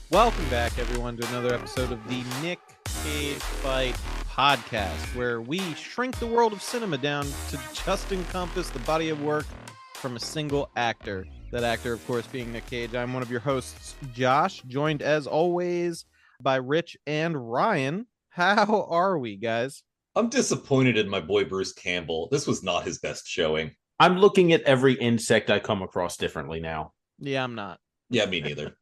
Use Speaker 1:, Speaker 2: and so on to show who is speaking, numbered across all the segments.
Speaker 1: Welcome back, everyone, to another episode of the Nic Cage Fight podcast, where we shrink the world of cinema down to just encompass the body of work from a single actor. That actor, of course, being Nic Cage. I'm one of your hosts, Josh, joined as always by Rich and Ryan. How are we, guys?
Speaker 2: I'm disappointed in my boy Bruce Campbell. This was not his best showing.
Speaker 3: I'm looking at every insect I come across differently now.
Speaker 1: Yeah, I'm not.
Speaker 2: Yeah, me neither.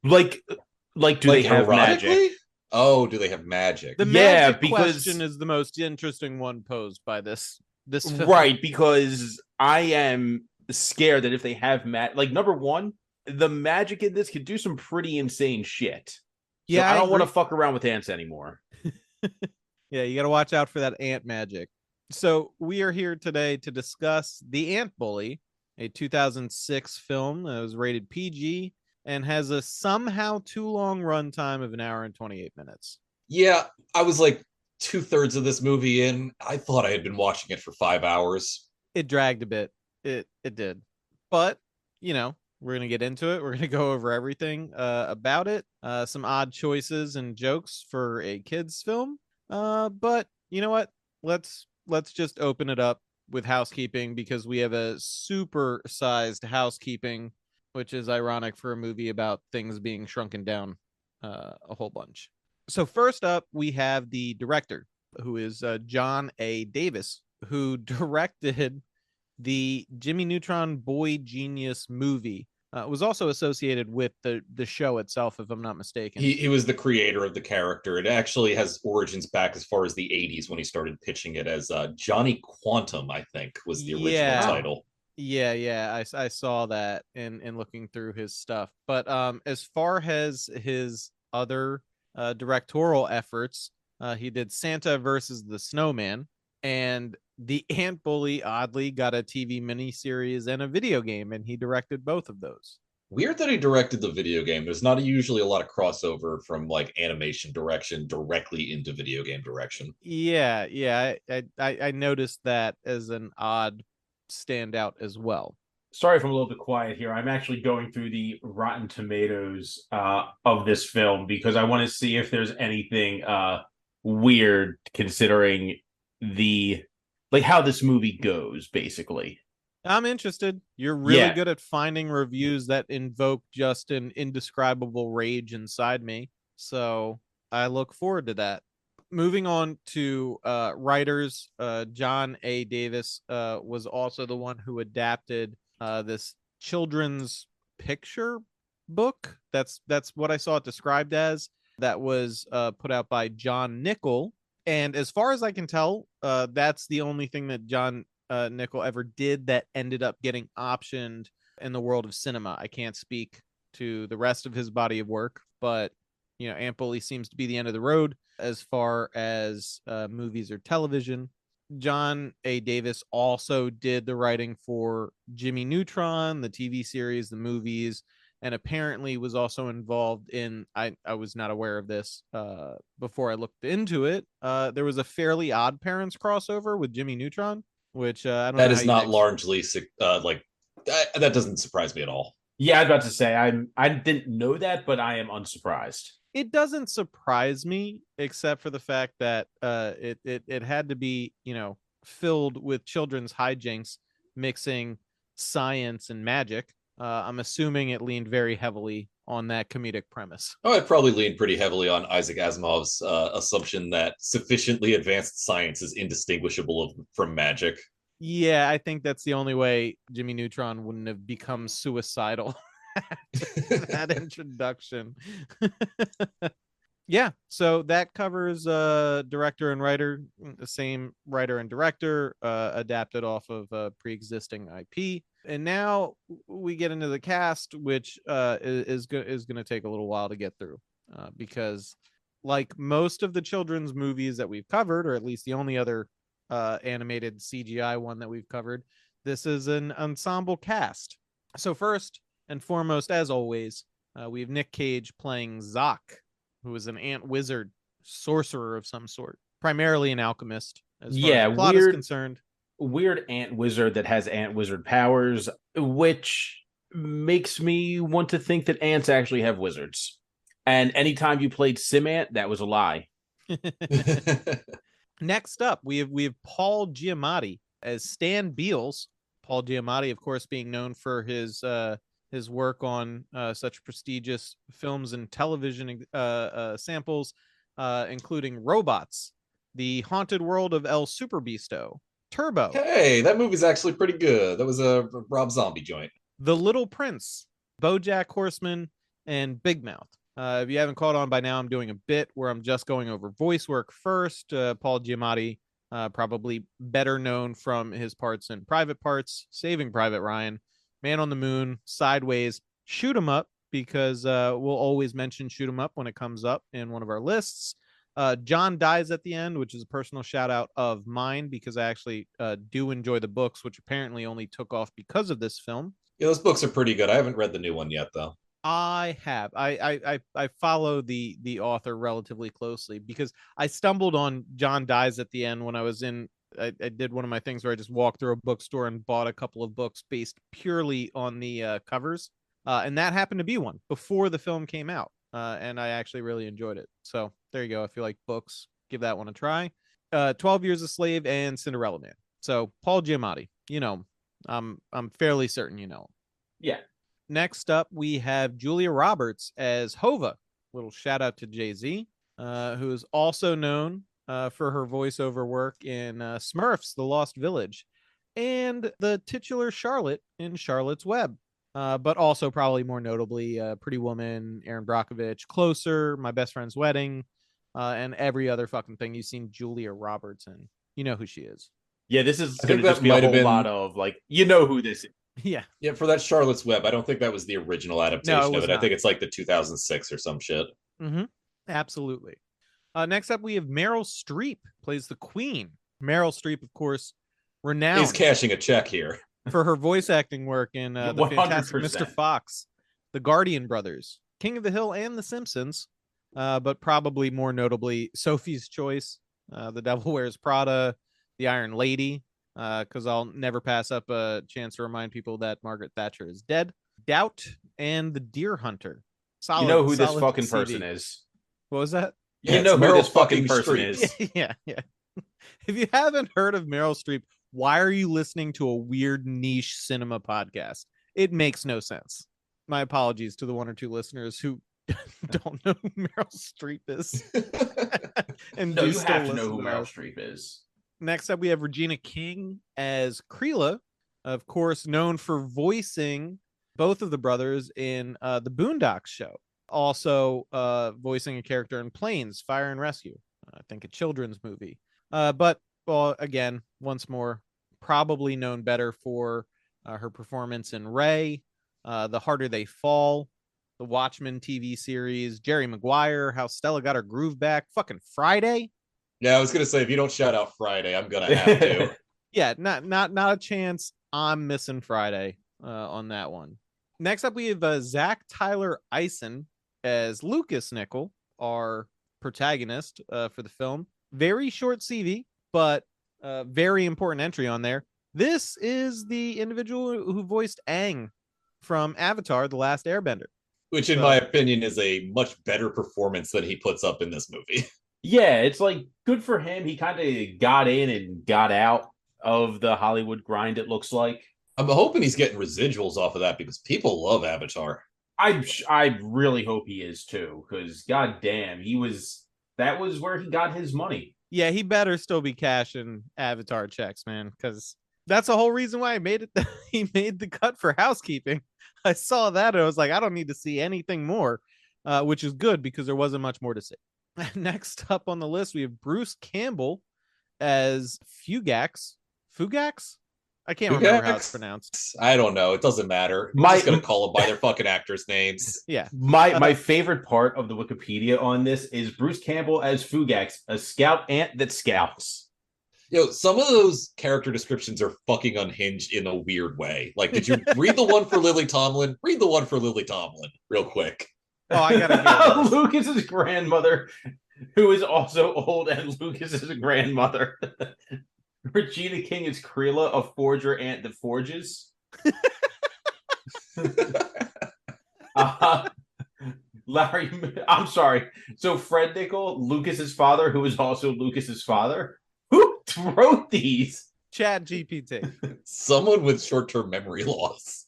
Speaker 3: Do they have magic?
Speaker 2: Oh, do they have magic?
Speaker 1: The magic question is the most interesting one posed by this film.
Speaker 3: Right, because I am scared that if they have number one, the magic in this could do some pretty insane shit. So
Speaker 1: yeah,
Speaker 3: I don't want to fuck around with ants anymore.
Speaker 1: Yeah, you got to watch out for that ant magic. So we are here today to discuss The Ant Bully, a 2006 film that was rated PG and has a somehow too long runtime of 1 hour and 28 minutes.
Speaker 2: Yeah, I was like 2/3 of this movie in. I thought I had been watching it for 5 hours.
Speaker 1: It dragged a bit. It did. But, we're going to get into it. We're going to go over everything about it. Some odd choices and jokes for a kid's film. But you know what? Let's just open it up with housekeeping, because we have a super sized housekeeping, which is ironic for a movie about things being shrunken down a whole bunch. So first up, we have the director, who is John A. Davis, who directed the Jimmy Neutron Boy Genius movie. Was also associated with the show itself, if I'm not mistaken.
Speaker 2: He was the creator of the character. It actually has origins back as far as the 80s when he started pitching it as Johnny Quantum, I think, was the original title.
Speaker 1: Yeah, I saw that in looking through his stuff. But as far as his other directorial efforts, he did Santa versus the Snowman, and The Ant Bully oddly got a TV miniseries and a video game, and he directed both of those.
Speaker 2: Weird that he directed the video game. There's not usually a lot of crossover from like animation direction directly into video game direction.
Speaker 1: Yeah, I noticed that as an odd standout as well.
Speaker 3: Sorry if I'm a little bit quiet here. I'm actually going through the Rotten Tomatoes of this film because I want to see if there's anything weird considering how this movie goes, basically.
Speaker 1: I'm interested. You're really good at finding reviews that invoke just an indescribable rage inside me. So I look forward to that. Moving on to writers, John A. Davis was also the one who adapted this children's picture book. That's what I saw it described as. That was put out by John Nickel. And as far as I can tell, that's the only thing that John Nickel ever did that ended up getting optioned in the world of cinema. I can't speak to the rest of his body of work, but Ant Bully seems to be the end of the road as far as movies or television. John A. Davis also did the writing for Jimmy Neutron, the TV series, the movies, and apparently was also involved in, I was not aware of this before I looked into it. There was a Fairly Odd Parents crossover with Jimmy Neutron, which I don't know.
Speaker 2: That is not largely that doesn't surprise me at all.
Speaker 3: Yeah, I was about to say I didn't know that, but I am unsurprised.
Speaker 1: It doesn't surprise me, except for the fact that it had to be, filled with children's hijinks, mixing science and magic. I'm assuming it leaned very heavily on that comedic premise.
Speaker 2: Oh, it probably leaned pretty heavily on Isaac Asimov's assumption that sufficiently advanced science is indistinguishable from magic.
Speaker 1: Yeah, I think that's the only way Jimmy Neutron wouldn't have become suicidal. That introduction. Yeah, so that covers director and writer, the same writer and director, adapted off of pre-existing IP. And now we get into the cast, which is going to take a little while to get through, because like most of the children's movies that we've covered, or at least the only other animated CGI one that we've covered, this is an ensemble cast. So first and foremost, as always, we have Nic Cage playing Zoc, who is an ant wizard, sorcerer of some sort, primarily an alchemist, as far as the plot is concerned.
Speaker 3: Weird ant wizard that has ant wizard powers, which makes me want to think that ants actually have wizards. And anytime you played Simant, that was a lie.
Speaker 1: Next up, we have Paul Giamatti as Stan Beals. Paul Giamatti, of course, being known for his work on such prestigious films and television samples, including Robots, The Haunted World of El Superbeasto, Turbo.
Speaker 2: Hey, that movie's actually pretty good. That was a Rob Zombie joint.
Speaker 1: The Little Prince, BoJack Horseman, and Big Mouth. If you haven't caught on by now, I'm doing a bit where I'm just going over voice work first. Paul Giamatti, probably better known from his parts in Private Parts, Saving Private Ryan, Man on the Moon, Sideways, Shoot 'Em Up, because we'll always mention Shoot 'Em Up when it comes up in one of our lists. John Dies at the End, which is a personal shout out of mine because I actually do enjoy the books, which apparently only took off because of this film.
Speaker 2: Yeah, those books are pretty good. I haven't read the new one yet, though.
Speaker 1: I have. I follow the author relatively closely because I stumbled on John Dies at the End when I was in. I did one of my things where I just walked through a bookstore and bought a couple of books based purely on the covers, and that happened to be one before the film came out, and I actually really enjoyed it. So there you go. If you like books, give that one a try. 12 Years a Slave and Cinderella Man. So Paul Giamatti, I'm fairly certain you know.
Speaker 3: Yeah.
Speaker 1: Next up, we have Julia Roberts as Hova. Little shout out to Jay-Z, who is also known for her voiceover work in Smurfs, The Lost Village, and the titular Charlotte in Charlotte's Web. But also probably more notably Pretty Woman, Aaron Brockovich, Closer, My Best Friend's Wedding, and every other fucking thing you've seen Julia Roberts in. You know who she is.
Speaker 3: Yeah, this is going to just be a whole lot of, like, you know who this is.
Speaker 1: Yeah.
Speaker 2: Yeah, for that Charlotte's Web, I don't think that was the original adaptation of it. I think it's like the 2006 or some shit.
Speaker 1: Mm-hmm. Absolutely. Next up, we have Meryl Streep, plays the Queen. Meryl Streep, of course, renowned.
Speaker 2: He's cashing a check here.
Speaker 1: For her voice acting work in the 100%. Fantastic Mr. Fox, The Guardian Brothers, King of the Hill, and The Simpsons. But probably more notably, Sophie's Choice, The Devil Wears Prada, The Iron Lady, because I'll never pass up a chance to remind people that Margaret Thatcher is dead. Doubt and The Deer Hunter.
Speaker 3: Solid, you know who this fucking person is.
Speaker 1: What was that?
Speaker 3: You know who this fucking person is.
Speaker 1: Yeah. If you haven't heard of Meryl Streep, why are you listening to a weird niche cinema podcast? It makes no sense. My apologies to the one or two listeners who don't know who Meryl Streep is.
Speaker 3: And no, you have to know who Meryl Streep is.
Speaker 1: Next up, we have Regina King as Creela, of course, known for voicing both of the brothers in the Boondocks show. Also voicing a character in Planes, Fire and Rescue. I think a children's movie. But, well, again, once more, probably known better for her performance in Ray, The Harder They Fall, the Watchmen TV series, Jerry Maguire, How Stella Got Her Groove Back, fucking Friday.
Speaker 2: Yeah, I was gonna say, if you don't shout out Friday, I'm gonna have to.
Speaker 1: Yeah, not a chance. I'm missing Friday on that one. Next up, we have Zach Tyler Eisen as Lucas Nickel, our protagonist for the film. Very short CV, but very important entry on there. This is the individual who voiced Aang from Avatar: The Last Airbender.
Speaker 2: Which, in my opinion, is a much better performance than he puts up in this movie.
Speaker 3: Yeah, it's like good for him. He kind of got in and got out of the Hollywood grind, it looks like.
Speaker 2: I'm hoping he's getting residuals off of that because people love Avatar.
Speaker 3: I really hope he is too, because goddamn, that was where he got his money.
Speaker 1: Yeah, he better still be cashing Avatar checks, man, because that's the whole reason why he made the cut for housekeeping. I saw that and I was like, I don't need to see anything more, which is good because there wasn't much more to see. Next up on the list, we have Bruce Campbell as Fugax. Fugax? I can't remember how it's pronounced.
Speaker 2: I don't know. It doesn't matter. I'm just going to call them by their fucking actors' names.
Speaker 1: Yeah.
Speaker 3: My favorite part of the Wikipedia on this is Bruce Campbell as Fugax, a scout ant that scouts.
Speaker 2: Some of those character descriptions are fucking unhinged in a weird way. Like, did you read the one for Lily Tomlin? Read the one for Lily Tomlin real quick.
Speaker 1: Oh, I gotta hear
Speaker 3: Lucas's grandmother, who is also old, and Lucas's grandmother. Regina King is Creela, a forger ant that forges. Larry, I'm sorry. So Fred Nickel, Lucas's father, who is also Lucas's father, who wrote these?
Speaker 1: Chat GPT.
Speaker 2: Someone with short-term memory loss.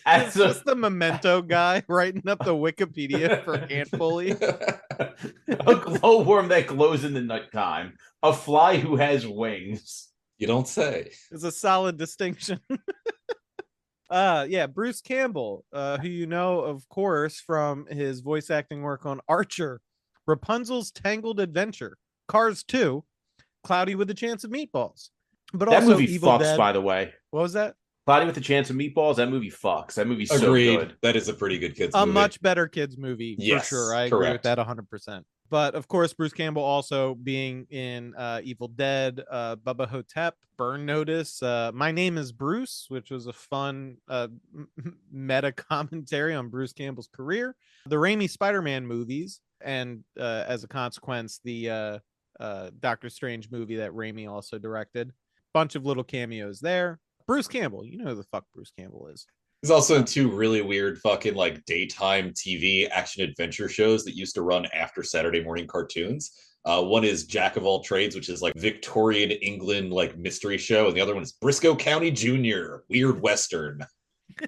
Speaker 1: It's just the Memento guy writing up the Wikipedia for Ant Bully.
Speaker 3: A glowworm that glows in the nighttime. A fly who has wings.
Speaker 2: You don't say.
Speaker 1: It's a solid distinction. Yeah, Bruce Campbell, who you know, of course, from his voice acting work on Archer, Rapunzel's Tangled Adventure, Cars 2, Cloudy with a Chance of Meatballs. But
Speaker 3: that
Speaker 1: also
Speaker 3: movie
Speaker 1: Evil
Speaker 3: fucks,
Speaker 1: Dead.
Speaker 3: by the way.
Speaker 1: What was that?
Speaker 3: Cloudy with a Chance of Meatballs. That movie fucks. That movie's
Speaker 2: Agreed.
Speaker 3: so good.
Speaker 2: That is a pretty good kids
Speaker 1: A
Speaker 2: movie.
Speaker 1: much better kids movie,
Speaker 2: Yes,
Speaker 1: for sure. I agree with that 100%. But of course, Bruce Campbell also being in Evil Dead, Bubba Hotep, Burn Notice, My Name is Bruce, which was a fun meta commentary on Bruce Campbell's career, the Raimi Spider-Man movies, and as a consequence, the Doctor Strange movie that Raimi also directed. Bunch of little cameos there. Bruce Campbell, you know who the fuck Bruce Campbell is.
Speaker 2: He's also in two really weird fucking like daytime TV action adventure shows that used to run after Saturday morning cartoons. One is Jack of All Trades, which is like Victorian England like mystery show, and the other one is Briscoe County Jr., Weird Western.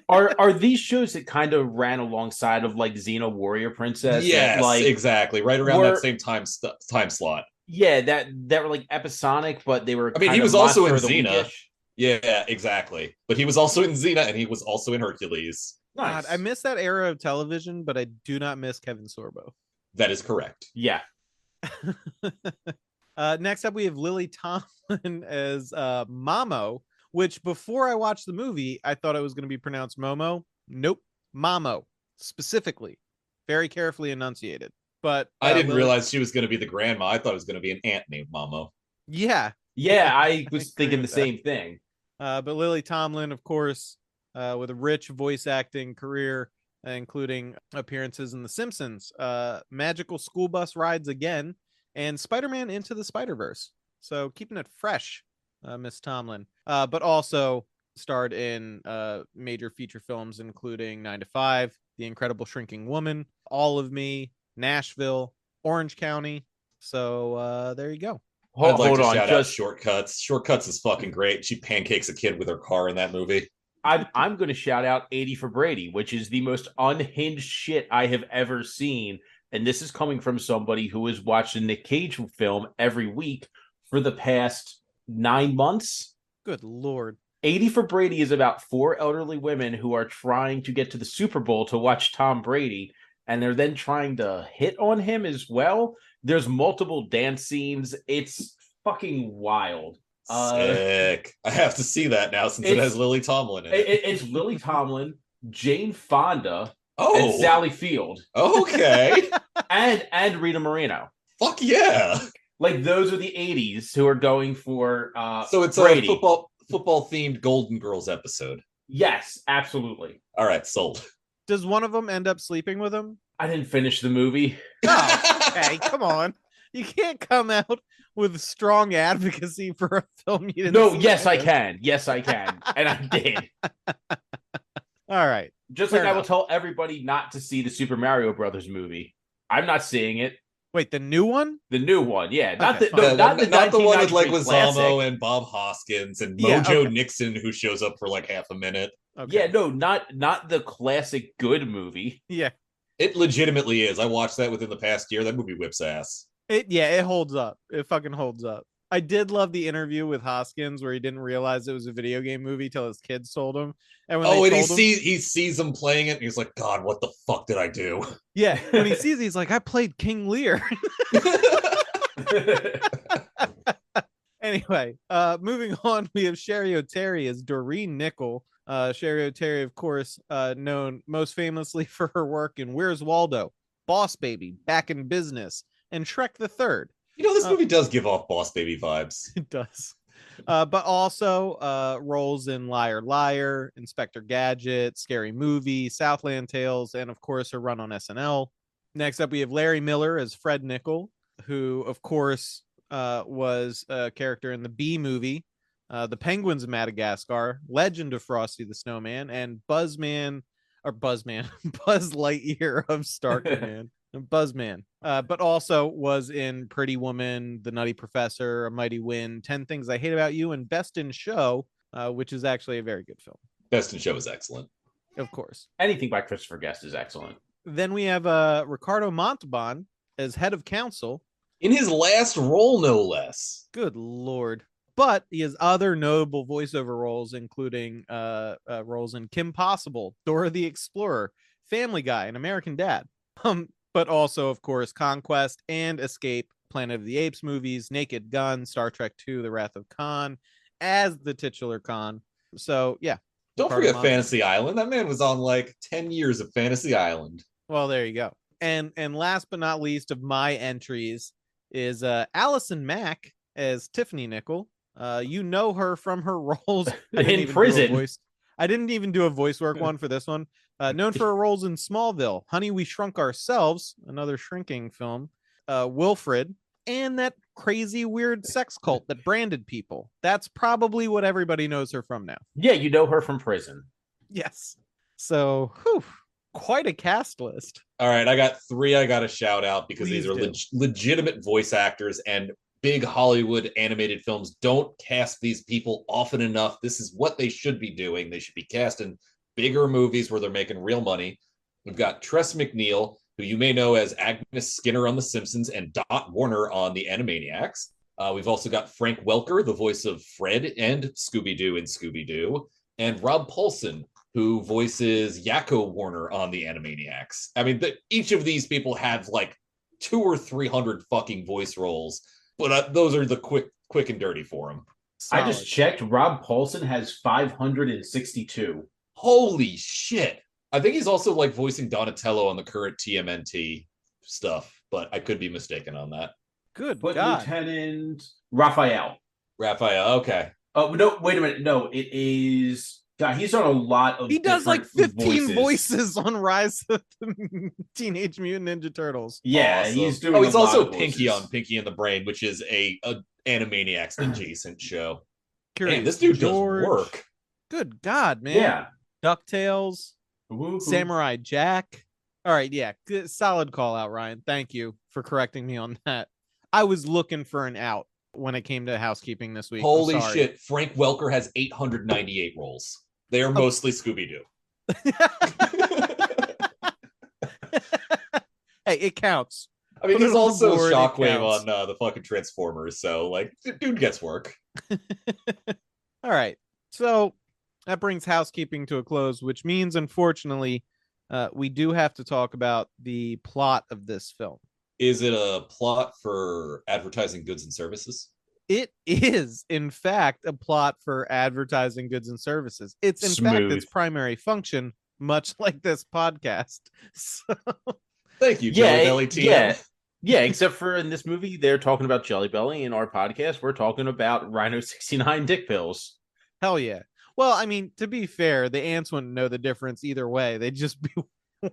Speaker 3: Are these shows that kind of ran alongside of like Xena Warrior Princess?
Speaker 2: Yes,
Speaker 3: that, like,
Speaker 2: exactly. Right around that same time slot.
Speaker 3: Yeah, that were like episodic, but they were.
Speaker 2: I mean, he was also in Xena. Yeah, exactly. But he was also in Xena, and he was also in Hercules.
Speaker 1: Nice. God, I miss that era of television, but I do not miss Kevin Sorbo.
Speaker 2: That is correct.
Speaker 3: Yeah.
Speaker 1: Next up, we have Lily Tomlin as Momo, which before I watched the movie, I thought it was going to be pronounced Momo. Nope. Momo, specifically. Very carefully enunciated. But
Speaker 2: I didn't realize she was going to be the grandma. I thought it was going to be an aunt named Momo.
Speaker 1: Yeah.
Speaker 3: Yeah, I was thinking the same thing.
Speaker 1: But Lily Tomlin, of course, with a rich voice acting career, including appearances in The Simpsons, Magical School Bus Rides Again, and Spider-Man Into the Spider-Verse. So keeping it fresh, Miss Tomlin. But also starred in major feature films, including 9 to 5, The Incredible Shrinking Woman, All of Me, Nashville, Orange County. So there you go.
Speaker 2: I'd like to shout out Shortcuts. Shortcuts is fucking great. She pancakes a kid with her car in that movie.
Speaker 3: I'm going to shout out 80 for Brady, which is the most unhinged shit I have ever seen. And this is coming from somebody who has watched a Nic Cage film every week for the past 9 months.
Speaker 1: Good Lord.
Speaker 3: 80 for Brady is about 4 elderly women who are trying to get to the Super Bowl to watch Tom Brady, and they're then trying to hit on him as well. There's multiple dance scenes. It's fucking wild.
Speaker 2: Sick. I have to see that now since it has Lily Tomlin in it.
Speaker 3: It's Lily Tomlin, Jane Fonda, and Sally Field.
Speaker 2: Okay.
Speaker 3: and Rita Moreno.
Speaker 2: Fuck yeah.
Speaker 3: Like, those are the 80s who are going for
Speaker 2: so it's
Speaker 3: Brady.
Speaker 2: A football themed Golden Girls episode.
Speaker 3: Yes, absolutely.
Speaker 2: All right, sold.
Speaker 1: Does one of them end up sleeping with him?
Speaker 3: I didn't finish the movie.
Speaker 1: Oh, hey, come on. You can't come out with strong advocacy for a film you didn't
Speaker 3: No, yes, I can. Yes, I can. And I did.
Speaker 1: All right.
Speaker 3: Just like I will tell everybody not to see the Super Mario Brothers movie. I'm not seeing it.
Speaker 1: Wait, the new one?
Speaker 3: The new one, yeah. Not
Speaker 2: the one with like Leguizamo and Bob Hoskins and Mojo Nixon, who shows up for like half a minute.
Speaker 3: Okay. Yeah, no, not the classic good movie.
Speaker 1: Yeah.
Speaker 2: It legitimately is. I watched that within the past year. That movie whips ass.
Speaker 1: It holds up. It fucking holds up. I did love the interview with Hoskins where he didn't realize it was a video game movie till his kids told him. And when
Speaker 2: he sees him playing it and he's like, God, what the fuck did I do?
Speaker 1: Yeah, when he sees it, he's like, I played King Lear. Anyway, moving on, we have Sherry O'Terry as Doreen Nickel. Sherry O'Terry, of course, known most famously for her work in Where's Waldo, Boss Baby, Back in Business, and Shrek the Third.
Speaker 2: You know, this movie does give off Boss Baby vibes.
Speaker 1: It does. But also roles in Liar Liar, Inspector Gadget, Scary Movie, Southland Tales, and of course her run on SNL. Next up, we have Larry Miller as Fred Nickel, who, of course, was a character in the Bee Movie, The Penguins of Madagascar, Legend of Frosty the Snowman, and Buzzman or Buzzman, Buzz Lightyear of Star Command, Buzzman, but also was in Pretty Woman, The Nutty Professor, A Mighty Wind, 10 Things I Hate About You, and Best in Show, which is actually a very good film.
Speaker 2: Best in Show is excellent.
Speaker 1: Of course.
Speaker 3: Anything by Christopher Guest is excellent.
Speaker 1: Then we have Ricardo Montalban as head of council.
Speaker 2: In his last role, no less.
Speaker 1: Good Lord. But he has other notable voiceover roles, including roles in Kim Possible, Dora the Explorer, Family Guy, and American Dad. But also, of course, Conquest and Escape, Planet of the Apes movies, Naked Gun, Star Trek II, The Wrath of Khan, as the titular Khan. So, yeah.
Speaker 2: Don't forget Fantasy Island. That man was on like 10 years of Fantasy Island.
Speaker 1: Well, there you go. And last but not least of my entries is Allison Mack as Tiffany Nickel. You know her from her roles
Speaker 3: in prison.
Speaker 1: I didn't even do a voice work one for this one. Known for her roles in Smallville, Honey, We Shrunk Ourselves, another shrinking film, Wilfred, and that crazy weird sex cult that branded people. That's probably what everybody knows her from now.
Speaker 3: Yeah, you know her from prison.
Speaker 1: Yes. So, quite a cast list.
Speaker 2: All right, I got 3 I got to shout out because these are legitimate voice actors, and big Hollywood animated films don't cast these people often enough. This is what they should be doing. They should be cast in bigger movies where they're making real money. We've got Tress MacNeille, who you may know as Agnes Skinner on The Simpsons and Dot Warner on The Animaniacs. We've also got Frank Welker, the voice of Fred and Scooby-Doo in Scooby-Doo, and Rob Paulson, who voices Yakko Warner on The Animaniacs. I mean, each of these people have like 200 or 300 fucking voice roles, but those are the quick and dirty for them.
Speaker 3: Solid. I just checked. Rob Paulson has 562.
Speaker 2: Holy shit. I think he's also like voicing Donatello on the current TMNT stuff, but I could be mistaken on that.
Speaker 1: Good
Speaker 3: but
Speaker 1: God.
Speaker 3: Lieutenant Raphael,
Speaker 2: okay.
Speaker 3: Oh, no, wait a minute. No, it is... God, he's on a lot of...
Speaker 1: He does like 15 voices on Rise of the Teenage Mutant Ninja Turtles.
Speaker 3: Yeah,
Speaker 2: awesome.
Speaker 3: He's doing
Speaker 2: he's also Pinky on Pinky and the Brain, which is a Animaniacs adjacent show. Man, this dude does work.
Speaker 1: Good God, man.
Speaker 3: Yeah.
Speaker 1: DuckTales,
Speaker 3: Woo-hoo.
Speaker 1: Samurai Jack. All right, yeah. Good, solid call out, Ryan. Thank you for correcting me on that. I was looking for an out when it came to housekeeping this week.
Speaker 2: Holy shit. Frank Welker has 898 roles. They are mostly Scooby-Doo.
Speaker 1: Hey, it counts.
Speaker 2: I mean, he's also Shockwave on the fucking Transformers, so, like, dude gets work.
Speaker 1: All right. So that brings housekeeping to a close, which means, unfortunately, we do have to talk about the plot of this film.
Speaker 2: Is it a plot for advertising goods and services?
Speaker 1: It is, in fact, a plot for advertising goods and services. It's, in fact, its primary function, much like this podcast. So...
Speaker 2: Thank you, Jelly Belly team.
Speaker 3: Yeah, except for in this movie, they're talking about Jelly Belly. In our podcast, we're talking about Rhino 69 dick pills.
Speaker 1: Hell yeah. Well, I mean, to be fair, the ants wouldn't know the difference either way. They'd just be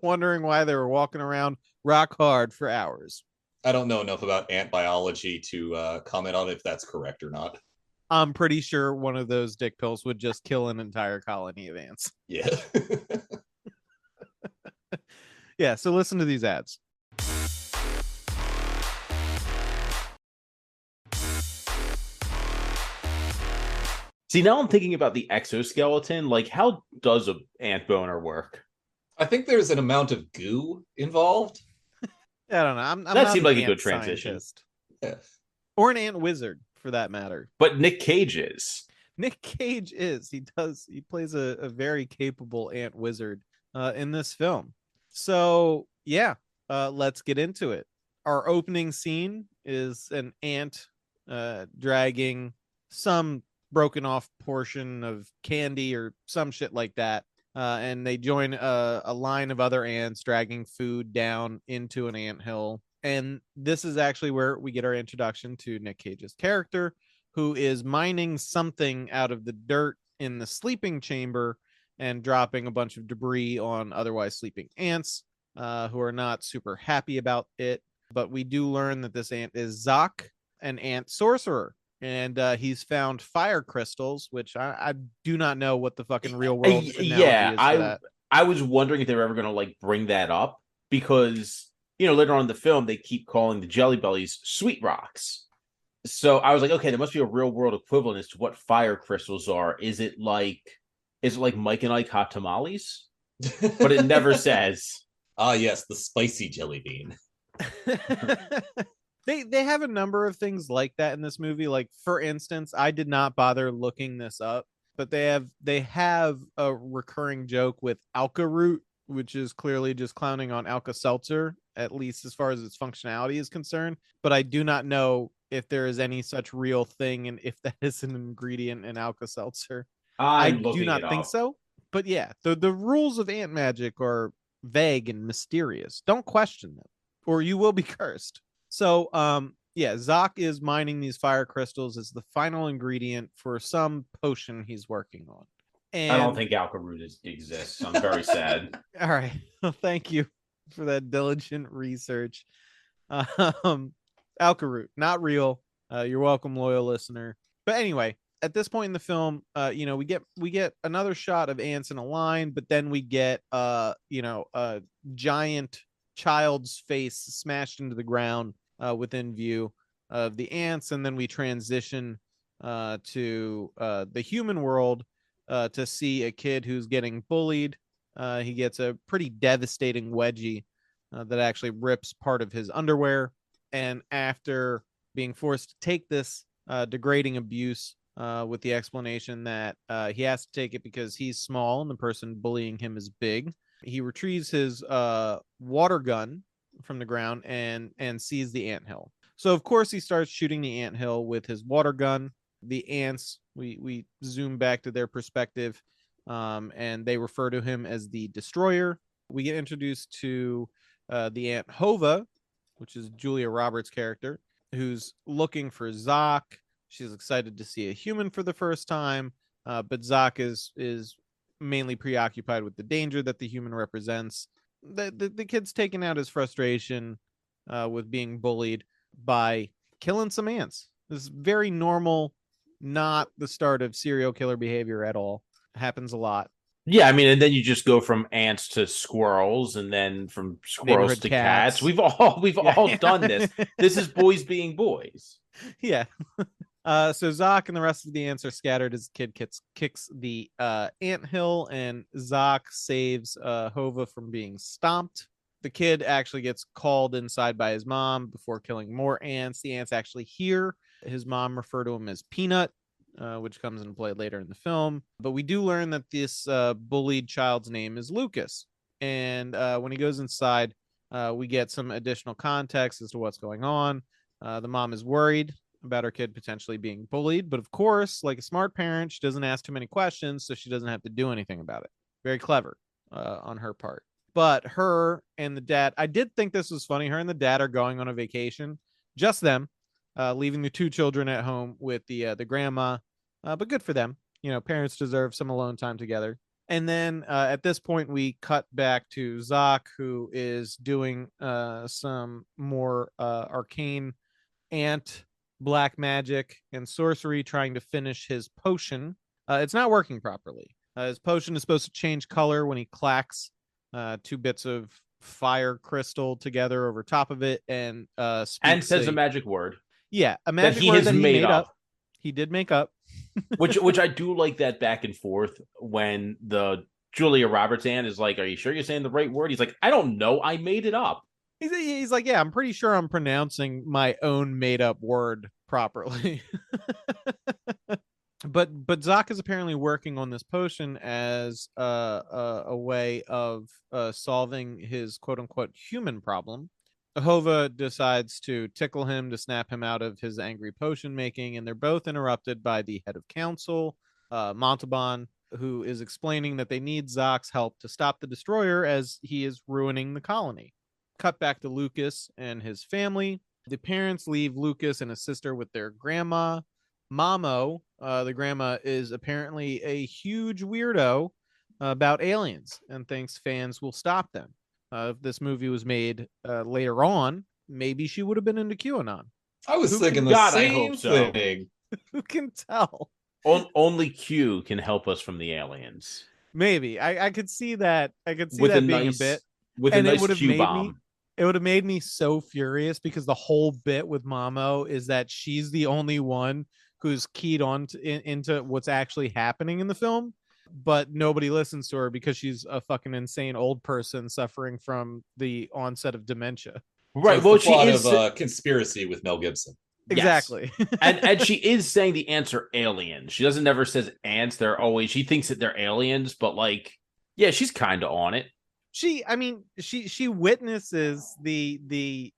Speaker 1: wondering why they were walking around rock hard for hours.
Speaker 2: I don't know enough about ant biology to comment on if that's correct or not.
Speaker 1: I'm pretty sure one of those dick pills would just kill an entire colony of ants.
Speaker 2: Yeah.
Speaker 1: Yeah, so listen to these ads.
Speaker 3: See, now I'm thinking about the exoskeleton. Like, how does a ant boner work?
Speaker 2: I think there's an amount of goo involved.
Speaker 1: I don't know. I'm
Speaker 3: that seemed like a good transition.
Speaker 2: Yeah.
Speaker 1: Or an ant wizard, for that matter.
Speaker 3: But Nic Cage is.
Speaker 1: Nic Cage is. He plays a very capable ant wizard in this film. So, yeah, let's get into it. Our opening scene is an ant dragging some broken off portion of candy or some shit like that. And they join a line of other ants dragging food down into an anthill. And this is actually where we get our introduction to Nic Cage's character, who is mining something out of the dirt in the sleeping chamber and dropping a bunch of debris on otherwise sleeping ants who are not super happy about it. But we do learn that this ant is Zoc, an ant sorcerer. And he's found fire crystals, which I do not know what the fucking real world analogy is for that.
Speaker 3: I was wondering if they were ever going to like bring that up because, later on in the film, they keep calling the Jelly Bellies Sweet Rocks. So I was like, okay, there must be a real world equivalent as to what fire crystals are. Is it like Mike and Ike hot tamales? But it never says.
Speaker 2: Ah, yes, the spicy jelly bean.
Speaker 1: They have a number of things like that in this movie. Like, for instance, I did not bother looking this up, but they have a recurring joke with Alka Root, which is clearly just clowning on Alka Seltzer, at least as far as its functionality is concerned. But I do not know if there is any such real thing and if that is an ingredient in Alka Seltzer. I
Speaker 3: I'm
Speaker 1: do
Speaker 3: looking
Speaker 1: not
Speaker 3: it
Speaker 1: think
Speaker 3: up.
Speaker 1: so. But yeah, the rules of ant magic are vague and mysterious. Don't question them, or you will be cursed. So, yeah, Zoc is mining these fire crystals as the final ingredient for some potion he's working on.
Speaker 3: I don't
Speaker 1: And
Speaker 3: think Alkaroot exists. I'm very sad.
Speaker 1: all right, well, thank you for that diligent research. Um, Alkaroot, not real. You're welcome, loyal listener. But anyway, at this point in the film, we get another shot of ants in a line, but then we get a giant child's face smashed into the ground within view of the ants, and then we transition to the human world to see a kid who's getting bullied. He gets a pretty devastating wedgie that actually rips part of his underwear, and after being forced to take this degrading abuse with the explanation that he has to take it because he's small and the person bullying him is big, he retrieves his water gun from the ground and sees the anthill. So of course he starts shooting the anthill with his water gun. The ants, we zoom back to their perspective, and they refer to him as the destroyer. We get introduced to the ant Hova, which is Julia Roberts' character, who's looking for Zoc. She's excited to see a human for the first time, but Zoc is mainly preoccupied with the danger that the human represents. The kid's taking out his frustration with being bullied by killing some ants. This is very normal, not the start of serial killer behavior at all. It happens a lot.
Speaker 3: Yeah, I mean, and then you just go from ants to squirrels, and then from squirrels
Speaker 1: Neighborhood
Speaker 3: to cats.
Speaker 1: cats.
Speaker 3: We've all done this.
Speaker 1: Yeah.
Speaker 3: This is boys being boys.
Speaker 1: Yeah. So Zoc and the rest of the ants are scattered as the kid kicks the ant hill, and Zoc saves Hova from being stomped. The kid actually gets called inside by his mom before killing more ants. The ants actually hear his mom refer to him as Peanut, which comes into play later in the film. But we do learn that this bullied child's name is Lucas. And when he goes inside, we get some additional context as to what's going on. The mom is worried about her kid potentially being bullied. But of course, like a smart parent, she doesn't ask too many questions, so she doesn't have to do anything about it. Very clever on her part. But her and the dad, I did think this was funny. Her and the dad are going on a vacation, just them, leaving the two children at home with the grandma. But good for them. Parents deserve some alone time together. And then at this point, we cut back to Zoc, who is doing some more arcane ant black magic and sorcery, trying to finish his potion. It's not working properly. His potion is supposed to change color when he clacks two bits of fire crystal together over top of it and
Speaker 3: says a magic word.
Speaker 1: Yeah, a magic word that he made up. He did make up.
Speaker 3: which I do like that back and forth when the Julia Roberts ant is like, "Are you sure you're saying the right word?" He's like, "I don't know. I made it up."
Speaker 1: He's like, "Yeah, I'm pretty sure I'm pronouncing my own made up word properly." But Zoc is apparently working on this potion as a way of solving his quote unquote human problem. Hova decides to tickle him to snap him out of his angry potion making, and they're both interrupted by the head of council, Montalban, who is explaining that they need Zoc's help to stop the destroyer as he is ruining the colony. Cut back to Lucas and his family. The parents leave Lucas and his sister with their grandma. Mamo, the grandma, is apparently a huge weirdo about aliens and thinks fans will stop them. If this movie was made later on, maybe she would have been into QAnon.
Speaker 2: I was thinking the same thing.
Speaker 1: Who can tell?
Speaker 3: Only Q can help us from the aliens.
Speaker 1: Maybe I could see that. I could see
Speaker 3: with
Speaker 1: that
Speaker 3: a
Speaker 1: being
Speaker 3: nice
Speaker 1: a bit,
Speaker 3: with a
Speaker 1: and
Speaker 3: nice Q bomb.
Speaker 1: it would have made me so furious because the whole bit with Mamo is that she's the only one who's keyed on into what's actually happening in the film, but nobody listens to her because she's a fucking insane old person suffering from the onset of dementia.
Speaker 2: So
Speaker 3: Right.
Speaker 2: it's
Speaker 3: Well,
Speaker 2: the
Speaker 3: she
Speaker 2: plot
Speaker 3: is.
Speaker 2: of Conspiracy with Mel Gibson.
Speaker 3: Yes.
Speaker 1: Exactly.
Speaker 3: and she is saying the ants are aliens. She doesn't never says ants. They're always, she thinks that they're aliens, but like, yeah, she's kind of on it.
Speaker 1: She witnesses the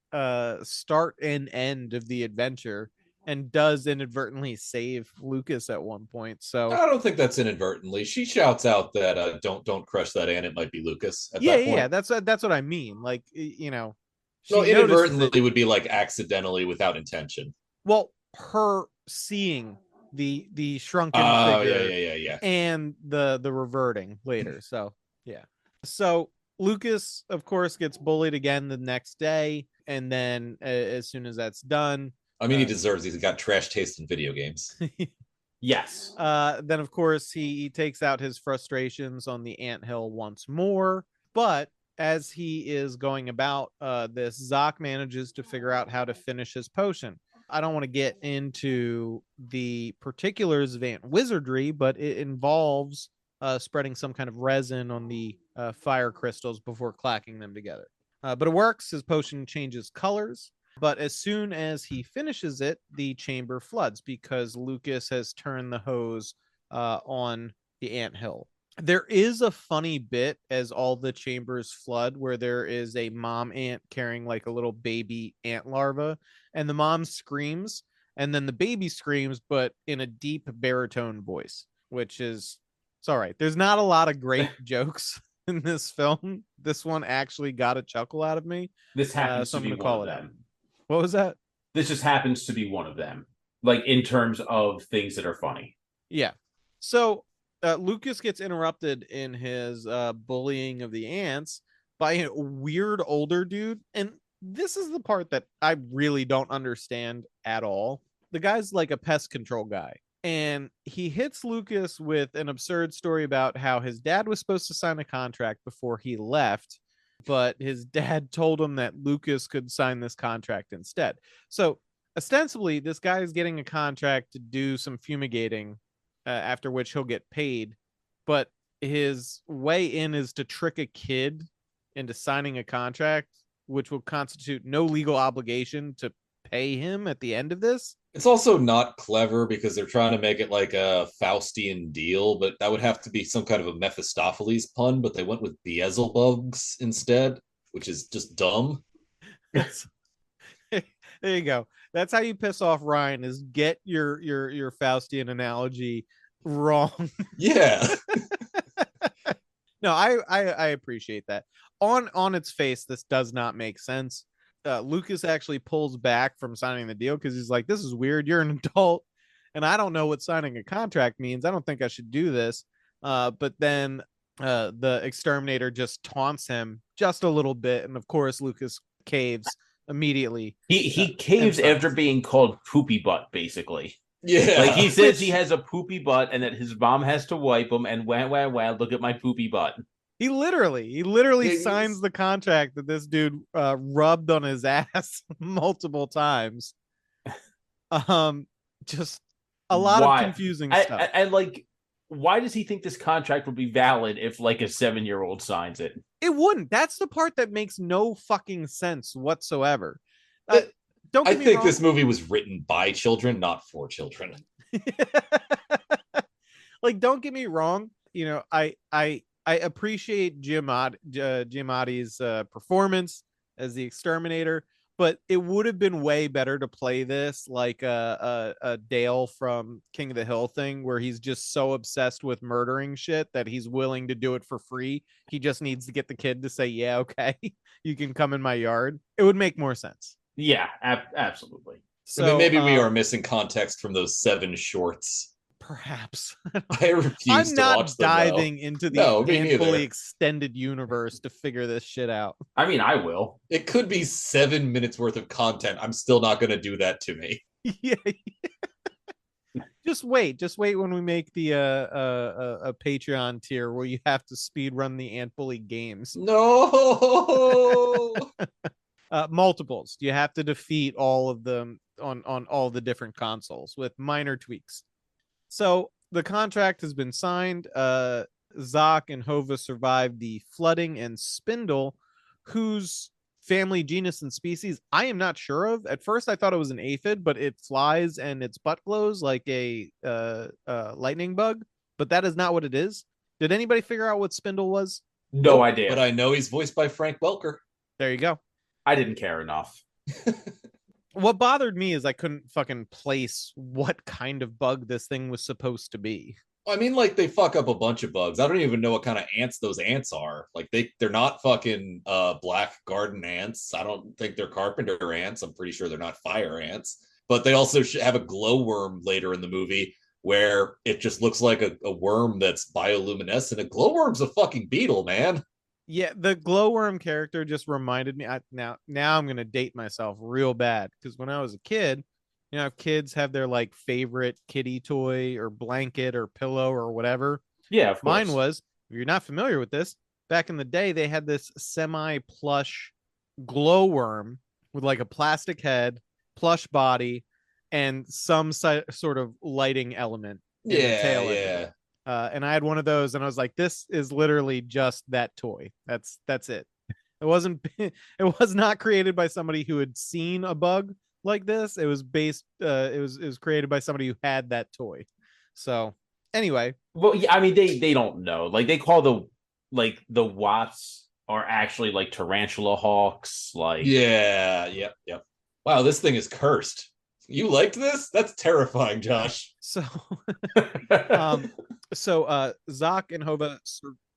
Speaker 1: start and end of the adventure and does inadvertently save Lucas at one point. So
Speaker 2: I don't think that's inadvertently. She shouts out that don't crush that ant. It might be Lucas at that point.
Speaker 1: that's what I mean. Like, you know,
Speaker 2: No,
Speaker 1: she notices
Speaker 2: inadvertently
Speaker 1: it.
Speaker 2: would be like accidentally without intention.
Speaker 1: Well, her seeing the shrunken
Speaker 2: Oh,
Speaker 1: figure
Speaker 2: yeah.
Speaker 1: and the reverting later. So yeah. So Lucas, of course, gets bullied again the next day, and then as soon as that's done,
Speaker 2: I mean, he deserves it. He's got trash taste in video games.
Speaker 3: Yes.
Speaker 1: Then of course he takes out his frustrations on the anthill once more, but as he is going about this, Zoc manages to figure out how to finish his potion. I don't want to get into the particulars of ant wizardry, but it involves spreading some kind of resin on the fire crystals before clacking them together. But it works. His potion changes colors. But as soon as he finishes it, the chamber floods because Lucas has turned the hose on the anthill. There is a funny bit as all the chambers flood where there is a mom ant carrying like a little baby ant larva, and the mom screams, and then the baby screams, but in a deep baritone voice, which is, it's all right. There's not a lot of great jokes in this film. This one actually got a chuckle out of me.
Speaker 3: This happens
Speaker 1: so
Speaker 3: to
Speaker 1: I'm
Speaker 3: be
Speaker 1: gonna
Speaker 3: one
Speaker 1: call
Speaker 3: of
Speaker 1: it out.
Speaker 3: them.
Speaker 1: What was that?
Speaker 3: This just happens to be one of them, like in terms of things that are funny.
Speaker 1: Yeah. So Lucas gets interrupted in his bullying of the ants by a weird older dude. And this is the part that I really don't understand at all. The guy's like a pest control guy. And he hits Lucas with an absurd story about how his dad was supposed to sign a contract before he left, but his dad told him that Lucas could sign this contract instead. So ostensibly, this guy is getting a contract to do some fumigating, after which he'll get paid. But his way in is to trick a kid into signing a contract, which will constitute no legal obligation to pay him at the end of this.
Speaker 2: It's also not clever because they're trying to make it like a Faustian deal, but that would have to be some kind of a Mephistopheles pun, but they went with Beelzebugs instead, which is just dumb.
Speaker 1: There you go. That's how you piss off Ryan, is get your Faustian analogy wrong.
Speaker 2: Yeah.
Speaker 1: No, I appreciate that. On its face, this does not make sense. Lucas actually pulls back from signing the deal because he's like, this is weird. You're an adult, and I don't know what signing a contract means. I don't think I should do this. But then the exterminator just taunts him just a little bit, and of course Lucas caves immediately.
Speaker 3: He caves after being called poopy butt, basically.
Speaker 2: Yeah.
Speaker 3: Like he says he has a poopy butt and that his mom has to wipe him, and wow, look at my poopy butt.
Speaker 1: He literally signs the contract that this dude rubbed on his ass multiple times. Just a lot of confusing stuff.
Speaker 3: And like, why does he think this contract would be valid if like a 7-year-old signs it?
Speaker 1: It wouldn't. That's the part that makes no fucking sense whatsoever. Don't
Speaker 2: I
Speaker 1: get me
Speaker 2: think
Speaker 1: wrong.
Speaker 2: this movie was written by children, not for children.
Speaker 1: Like, don't get me wrong. You know, I appreciate Giamatti's performance as the exterminator, but it would have been way better to play this like a Dale from King of the Hill thing, where he's just so obsessed with murdering shit that he's willing to do it for free. He just needs to get the kid to say, yeah, okay, you can come in my yard. It would make more sense.
Speaker 3: Yeah, absolutely.
Speaker 2: So I mean, maybe we are missing context from those 7 shorts.
Speaker 1: Perhaps.
Speaker 2: I refuse to watch them.
Speaker 1: I'm not diving into the fully extended universe to figure this shit out.
Speaker 3: I mean, I will.
Speaker 2: It could be 7 minutes worth of content. I'm still not going to do that to me.
Speaker 1: Yeah. Just wait when we make the a Patreon tier where you have to speed run the Ant Bully games.
Speaker 2: No.
Speaker 1: Multiples. You have to defeat all of them on all the different consoles with minor tweaks. So the contract has been signed. Zoc and Hova survived the flooding, and Spindle, whose family, genus, and species I am not sure of. At first, I thought it was an aphid, but it flies and its butt glows like a lightning bug. But that is not what it is. Did anybody figure out what Spindle was?
Speaker 3: No idea.
Speaker 2: But I know he's voiced by Frank Welker.
Speaker 1: There you go.
Speaker 3: I didn't care enough.
Speaker 1: What bothered me is I couldn't fucking place what kind of bug this thing was supposed to be.
Speaker 2: I mean, like, they fuck up a bunch of bugs. I don't even know what kind of ants those ants are. Like, they're not fucking black garden ants. I don't think they're carpenter ants. I'm pretty sure they're not fire ants. But they also have a glowworm later in the movie where it just looks like a worm that's bioluminescent. A glowworm's a fucking beetle, man.
Speaker 1: Yeah, the glowworm character just reminded me. Now I'm gonna date myself real bad because when I was a kid, you know, kids have their like favorite kitty toy or blanket or pillow or whatever.
Speaker 3: Yeah, of course.
Speaker 1: Mine was. If you're not familiar with this, back in the day, they had this semi-plush glowworm with like a plastic head, plush body, and some sort of lighting element.
Speaker 2: Yeah.
Speaker 1: And I had one of those, and I was like, "This is literally just that toy. That's it. It wasn't. It was not created by somebody who had seen a bug like this. It was based. It was created by somebody who had that toy. So anyway,
Speaker 3: well, yeah, I mean they don't know. Like they call the Watts are actually like tarantula hawks. Like
Speaker 2: Yep. Wow, this thing is cursed. You liked this? That's terrifying, Josh.
Speaker 1: So, Zoc and Hova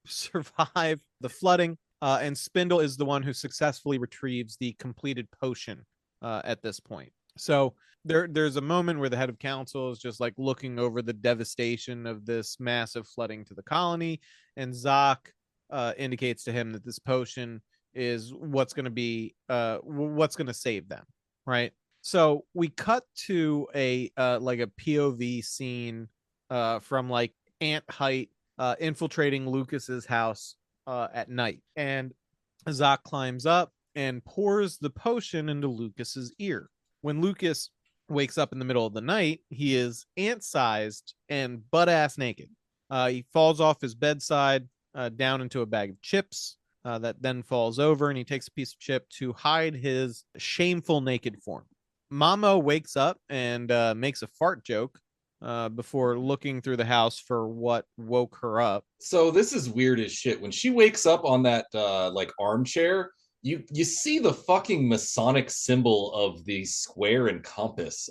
Speaker 1: survive the flooding, and Spindle is the one who successfully retrieves the completed potion at this point. So there's a moment where the head of council is just like looking over the devastation of this massive flooding to the colony, and Zoc indicates to him that this potion is what's going to save them, right? So we cut to a like a POV scene from like ant height infiltrating Lucas's house at night, and Zoc climbs up and pours the potion into Lucas's ear. When Lucas wakes up in the middle of the night, he is ant-sized and butt-ass naked. He falls off his bedside down into a bag of chips that then falls over, and he takes a piece of chip to hide his shameful naked form. Mamo wakes up and makes a fart joke before looking through the house for what woke her up.
Speaker 2: So this is weird as shit. When she wakes up on that like armchair, you see the fucking Masonic symbol of the square and compass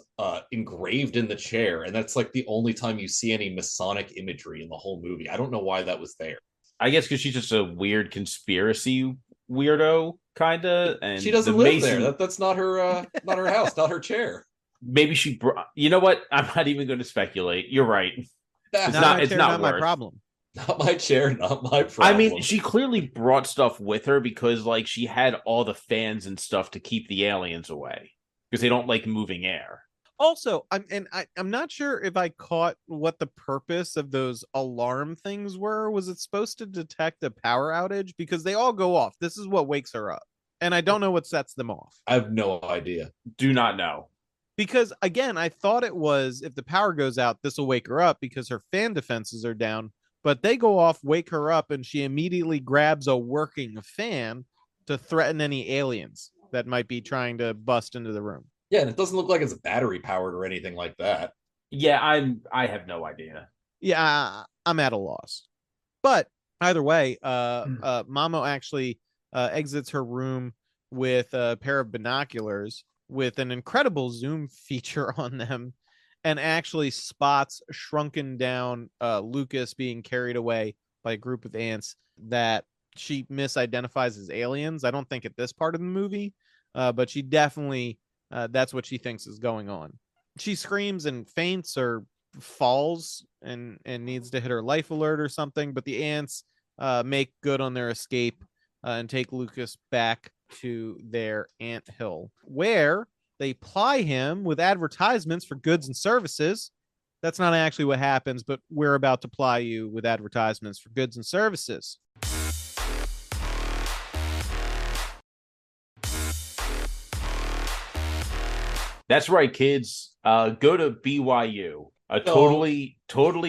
Speaker 2: engraved in the chair, and that's like the only time you see any Masonic imagery in the whole movie. I don't know why that was there.
Speaker 3: I guess because she's just a weird conspiracy weirdo, kind of. And
Speaker 2: she doesn't live there. That's not her house, not her chair.
Speaker 3: Maybe she brought. You know what? I'm not even going to speculate. You're right.
Speaker 1: It's not my problem.
Speaker 2: Not my chair, not my problem.
Speaker 3: I mean, she clearly brought stuff with her because, like, she had all the fans and stuff to keep the aliens away because they don't like moving air.
Speaker 1: Also, I'm not sure if I caught what the purpose of those alarm things were. Was it supposed to detect a power outage? Because they all go off. This is what wakes her up. And I don't know what sets them off.
Speaker 2: I have no idea.
Speaker 3: Do not know.
Speaker 1: Because, again, I thought it was if the power goes out, this will wake her up because her fan defenses are down. But they go off, wake her up, and she immediately grabs a working fan to threaten any aliens that might be trying to bust into the room.
Speaker 2: Yeah, and it doesn't look like it's battery powered or anything like that.
Speaker 3: Yeah, I have no idea.
Speaker 1: Yeah, I'm at a loss. But either way, Mamo actually exits her room with a pair of binoculars with an incredible zoom feature on them, and actually spots shrunken down Lucas being carried away by a group of ants that she misidentifies as aliens. I don't think at this part of the movie, but she definitely... that's what she thinks is going on. She screams and faints or falls and needs to hit her life alert or something, but the ants make good on their escape and take Lucas back to their ant hill, where they ply him with advertisements for goods and services, That's not actually what happens, but we're about to ply you with advertisements for goods and services.
Speaker 3: That's right, kids. Go to BYU, a totally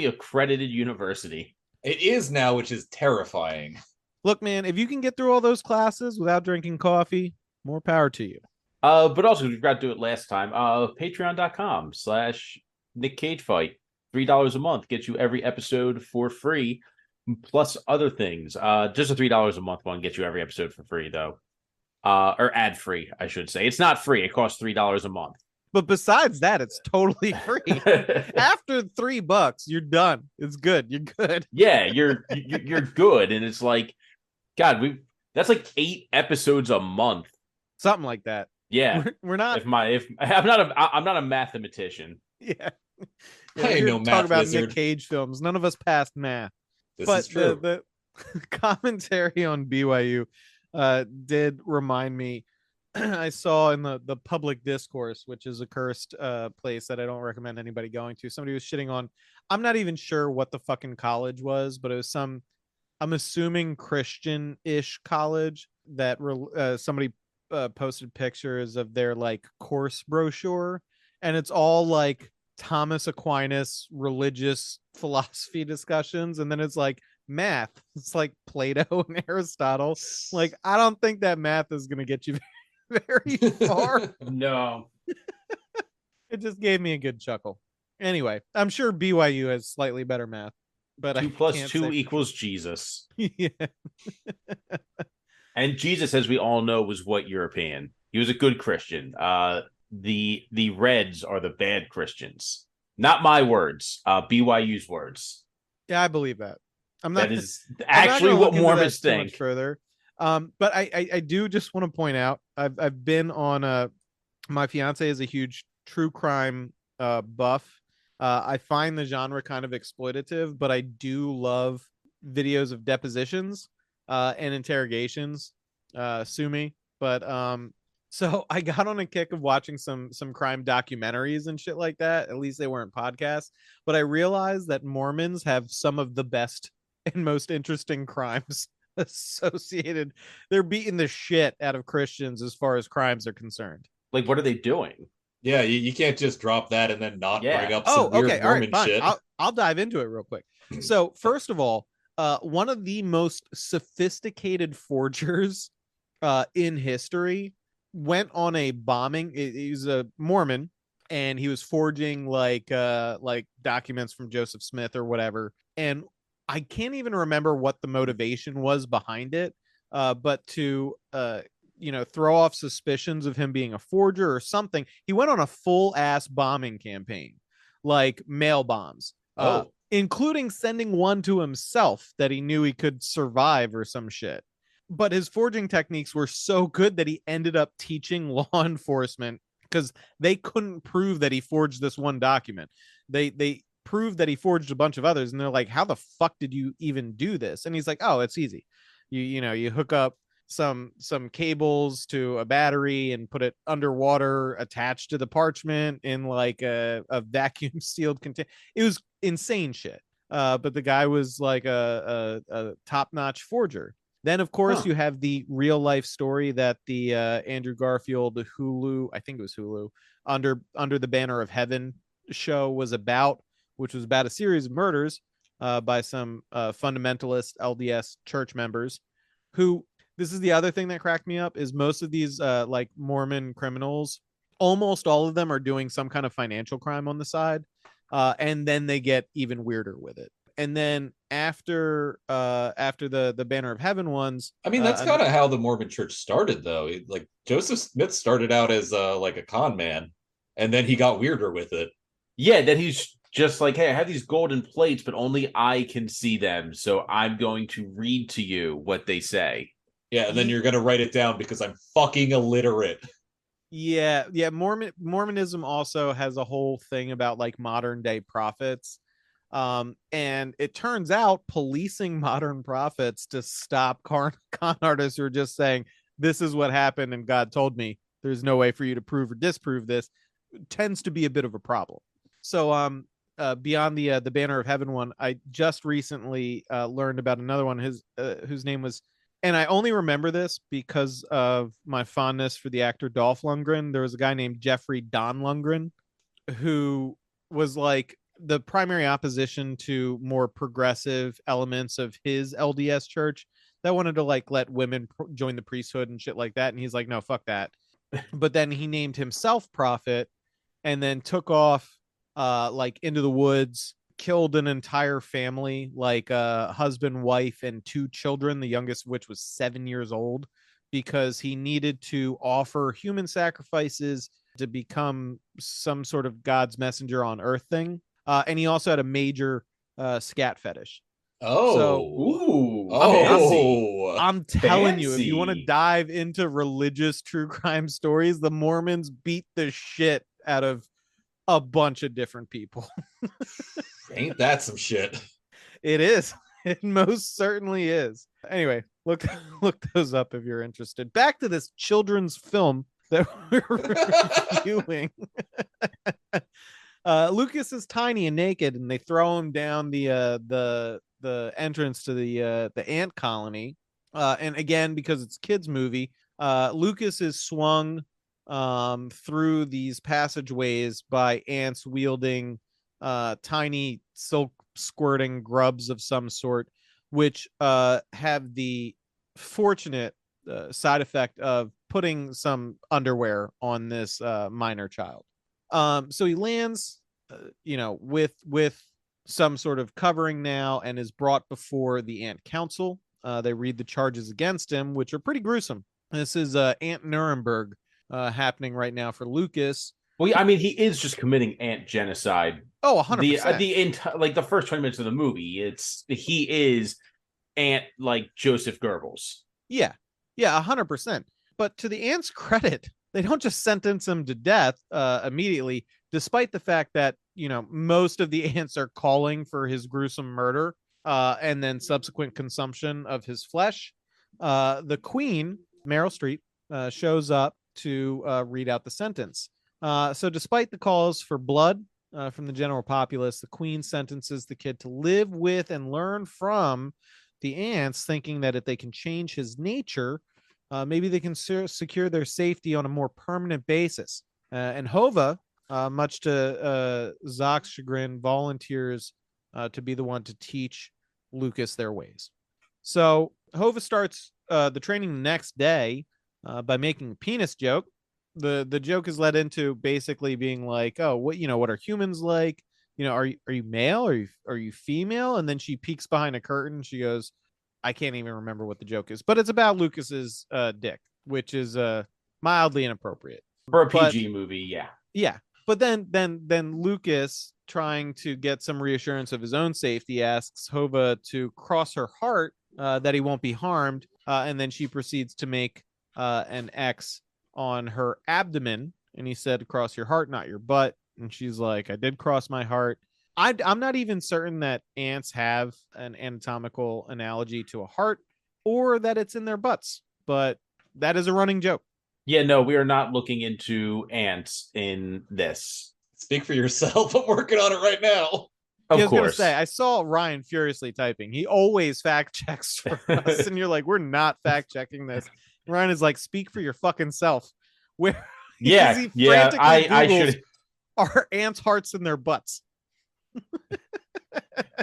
Speaker 3: accredited university.
Speaker 2: It is now, which is terrifying.
Speaker 1: Look, man, if you can get through all those classes without drinking coffee, more power to you.
Speaker 3: But also, we forgot to do it last time. Patreon.com/Nic Cage Fight. $3 a month gets you every episode for free, plus other things. Just a $3 a month one gets you every episode for free, though. Or ad free, I should say. It's not free. It costs $3 a month.
Speaker 1: But besides that, it's totally free. After $3, you're done. It's good. You're good.
Speaker 3: Yeah, you're good, and it's like, God, that's like 8 episodes a month,
Speaker 1: something like that.
Speaker 3: Yeah,
Speaker 1: we're not.
Speaker 3: If I'm not a mathematician.
Speaker 1: Yeah,
Speaker 2: I ain't no math
Speaker 1: talk about
Speaker 2: wizard.
Speaker 1: Nic Cage films. None of us passed math.
Speaker 2: This is true.
Speaker 1: The commentary on BYU did remind me. I saw in the public discourse, which is a cursed place that I don't recommend anybody going to. Somebody was shitting on. I'm not even sure what the fucking college was, but it was some. I'm assuming Christian-ish college that somebody posted pictures of their like course brochure, and it's all like Thomas Aquinas religious philosophy discussions, and then it's like math. It's like Plato and Aristotle. Like, I don't think that math is gonna get you very far.
Speaker 3: No.
Speaker 1: It just gave me a good chuckle. Anyway, I'm sure BYU has slightly better math, but
Speaker 3: 2 + 2 equals Jesus.
Speaker 1: Yeah.
Speaker 3: And Jesus, as we all know, was what European? He was a good Christian. The Reds are the bad Christians. Not my words. BYU's words.
Speaker 1: Yeah, I believe that. That
Speaker 3: is actually what Mormons think.
Speaker 1: Further, but I do just want to point out I've been on my fiance is a huge true crime buff. I find the genre kind of exploitative, but I do love videos of depositions and interrogations. Sue me, but so I got on a kick of watching some crime documentaries and shit like that. At least they weren't podcasts, but I realized that Mormons have some of the best and most interesting crimes associated. They're beating the shit out of Christians as far as crimes are concerned.
Speaker 3: Like, what are they doing?
Speaker 2: Yeah, you can't just drop that and then not bring up some weird Mormon shit.
Speaker 1: I'll dive into it real quick. So first of all, one of the most sophisticated forgers in history went on a bombing. He's a Mormon, and he was forging like documents from Joseph Smith or whatever. And I can't even remember what the motivation was behind it, but to throw off suspicions of him being a forger or something, he went on a full ass bombing campaign, like mail bombs, including sending one to himself that he knew he could survive or some shit. But his forging techniques were so good that he ended up teaching law enforcement, because they couldn't prove that he forged this one document. They proved that he forged a bunch of others, and they're like, how the fuck did you even do this? And he's like, oh, it's easy. You hook up some cables to a battery and put it underwater attached to the parchment in like a vacuum sealed container. It was insane shit. But the guy was like a top-notch forger. Then, of course, you have the real life story that the Andrew Garfield Hulu, I think it was Hulu, under the Banner of Heaven show was about, which was about a series of murders by some fundamentalist LDS church members who, this is the other thing that cracked me up, is most of these like Mormon criminals, almost all of them are doing some kind of financial crime on the side. And then they get even weirder with it. And then after the Banner of Heaven ones,
Speaker 2: I mean, that's kind of how the Mormon church started, though. Like Joseph Smith started out as like a con man, and then he got weirder with it.
Speaker 3: Yeah, that he's just like, hey, I have these golden plates, but only I can see them, so I'm going to read to you what they say.
Speaker 2: Yeah, and then you're going to write it down because I'm fucking illiterate.
Speaker 1: Yeah. Mormonism also has a whole thing about like modern day prophets. And it turns out policing modern prophets to stop con artists who are just saying, this is what happened and God told me, there's no way for you to prove or disprove this, tends to be a bit of a problem. So beyond the Banner of Heaven one, I just recently learned about another one. Whose name was, and I only remember this because of my fondness for the actor Dolph Lundgren. There was a guy named Jeffrey Don Lundgren who was like the primary opposition to more progressive elements of his LDS church that wanted to like let women join the priesthood and shit like that. And he's like, no, fuck that. But then he named himself prophet and then took off like into the woods, killed an entire family, like a husband, wife, and 2 children, the youngest of which was 7 years old, because he needed to offer human sacrifices to become some sort of God's messenger on earth thing. And he also had a major scat fetish.
Speaker 2: Oh,
Speaker 1: so,
Speaker 2: oh,
Speaker 1: I'm telling you, if you want to dive into religious true crime stories, the Mormons beat the shit out of a bunch of different people.
Speaker 2: Ain't that some shit?
Speaker 1: It is. It most certainly is. Anyway, look those up if you're interested. Back to this children's film that we're reviewing. Lucas is tiny and naked, and they throw him down the entrance to the ant colony. And again, because it's a kids movie, Lucas is swung through these passageways by ants wielding tiny silk squirting grubs of some sort, which have the fortunate side effect of putting some underwear on this minor child. So he lands, with some sort of covering now, and is brought before the Ant Council. They read the charges against him, which are pretty gruesome. This is Ant Nuremberg happening right now for Lucas.
Speaker 3: Well, I mean, he is just committing ant genocide.
Speaker 1: Oh, 100%.
Speaker 3: The first 20 minutes of the movie, he is Ant like Joseph Goebbels.
Speaker 1: Yeah, 100%. But to the Ant's credit, they don't just sentence him to death immediately, despite the fact that, most of the ants are calling for his gruesome murder and then subsequent consumption of his flesh. The Queen, Meryl Streep, shows up to read out the sentence. So despite the calls for blood from the general populace, the Queen sentences the kid to live with and learn from the ants, thinking that if they can change his nature, maybe they can secure their safety on a more permanent basis. And Hova, much to Zach's chagrin, volunteers to be the one to teach Lucas their ways. So Hova starts the training the next day by making a penis joke. The joke is led into basically being like, oh, what are humans like? Are you male? Are you female? And then she peeks behind a curtain. She goes, I can't even remember what the joke is, but it's about Lucas's dick, which is mildly inappropriate
Speaker 3: for a PG movie.
Speaker 1: Yeah. But then Lucas, trying to get some reassurance of his own safety, asks Hova to cross her heart that he won't be harmed, and then she proceeds to make an X on her abdomen, and he said, cross your heart, not your butt. And she's like, I did cross my heart. I'm not even certain that ants have an anatomical analogy to a heart or that it's in their butts, but that is a running joke.
Speaker 3: Yeah, no, we are not looking into ants in this.
Speaker 2: Speak for yourself. I'm working on it right now.
Speaker 1: I was going to say, I saw Ryan furiously typing. He always fact checks for us, and you're like, we're not fact checking this. Ryan is like, speak for your fucking self. Where?
Speaker 3: I should.
Speaker 1: Are ants' hearts in their butts?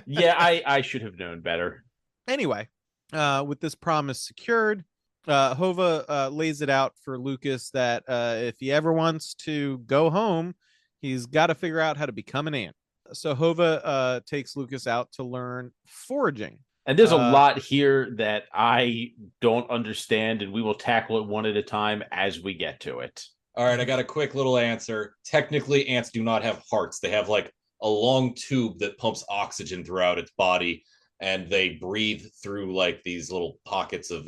Speaker 3: I should have known better.
Speaker 1: Anyway, with this promise secured, Hova lays it out for Lucas that if he ever wants to go home, he's got to figure out how to become an ant. So Hova takes Lucas out to learn foraging.
Speaker 3: And there's a lot here that I don't understand, and we will tackle it one at a time as we get to it.
Speaker 2: All right, I got a quick little answer. Technically, ants do not have hearts. They have like a long tube that pumps oxygen throughout its body, and they breathe through like these little pockets of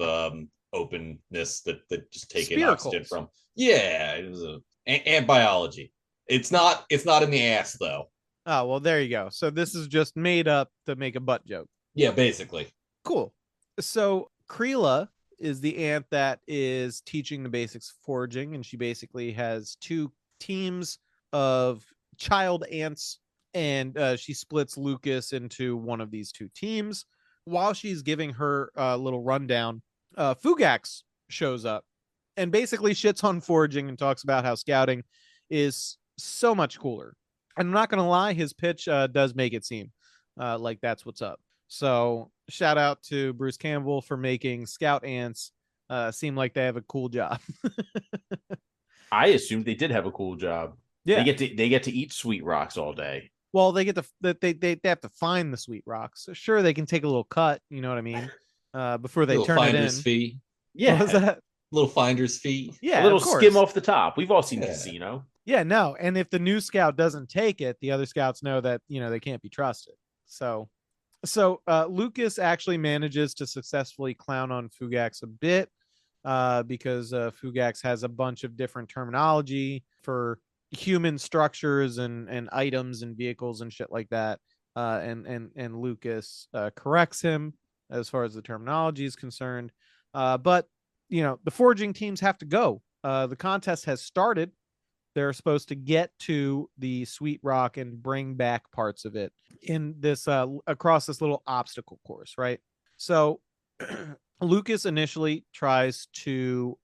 Speaker 2: openness that just take in oxygen from. Yeah, it was ant biology. It's not in the ass though.
Speaker 1: Oh, well, there you go. So this is just made up to make a butt joke.
Speaker 2: Yeah, basically.
Speaker 1: Cool. So Kreela is the ant that is teaching the basics of foraging, and she basically has 2 teams of child ants and she splits Lucas into one of these two teams. While she's giving her little rundown, Fugax shows up and basically shits on foraging and talks about how scouting is so much cooler. I'm not going to lie, his pitch does make it seem like that's what's up. So shout out to Bruce Campbell for making scout ants seem like they have a cool job.
Speaker 3: I assumed they did have a cool job.
Speaker 1: Yeah,
Speaker 3: they get to eat sweet rocks all day.
Speaker 1: well, they get to they have to find the sweet rocks. So sure, they can take a little cut. You know what I mean? Before they turn it in.
Speaker 2: Fee.
Speaker 3: Yeah,
Speaker 1: what was that?
Speaker 2: Little finder's fee.
Speaker 1: Yeah,
Speaker 3: a little skim off the top. We've all seen Casino.
Speaker 1: Yeah, no. And if the new scout doesn't take it, the other scouts know that, they can't be trusted. So Lucas actually manages to successfully clown on Fugax a bit because Fugax has a bunch of different terminology for human structures and items and vehicles and shit like that. And Lucas corrects him as far as the terminology is concerned. But the foraging teams have to go. The contest has started. They're supposed to get to the Sweet Rock and bring back parts of it in this across this little obstacle course, right? So Lucas initially tries to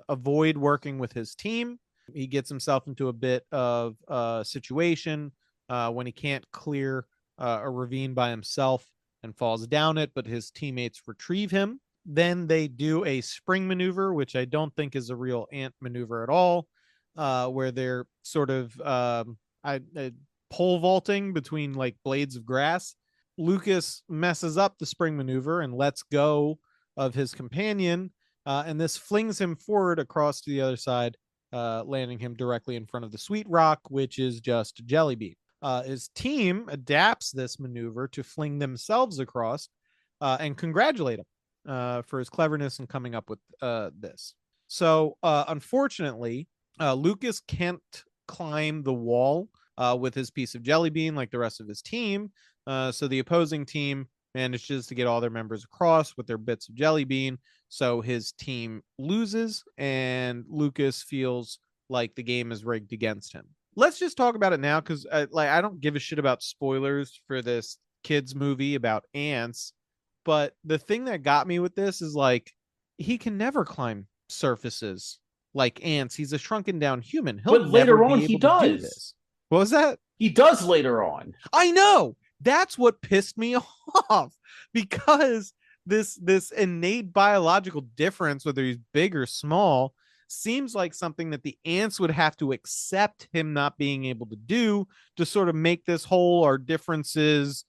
Speaker 1: avoid working with his team. He gets himself into a bit of a situation when he can't clear a ravine by himself and falls down it, but his teammates retrieve him. Then they do a spring maneuver, which I don't think is a real ant maneuver at all, where they're sort of pole vaulting between like blades of grass. Lucas messes up the spring maneuver and lets go of his companion, and this flings him forward across to the other side, landing him directly in front of the Sweet Rock, which is just a jelly bean. His team adapts this maneuver to fling themselves across and congratulate him for his cleverness in coming up with this. So unfortunately, Lucas can't climb the wall with his piece of jelly bean like the rest of his team. So the opposing team manages to get all their members across with their bits of jelly bean. So his team loses, and Lucas feels like the game is rigged against him. Let's just talk about it now, because I don't give a shit about spoilers for this kids movie about ants. But the thing that got me with this is like he can never climb surfaces like ants. He's a shrunken down human.
Speaker 3: But later on, he does.
Speaker 1: What was that?
Speaker 3: He does later on.
Speaker 1: I know. That's what pissed me off, because this innate biological difference, whether he's big or small, seems like something that the ants would have to accept him not being able to do to sort of make this whole our differences,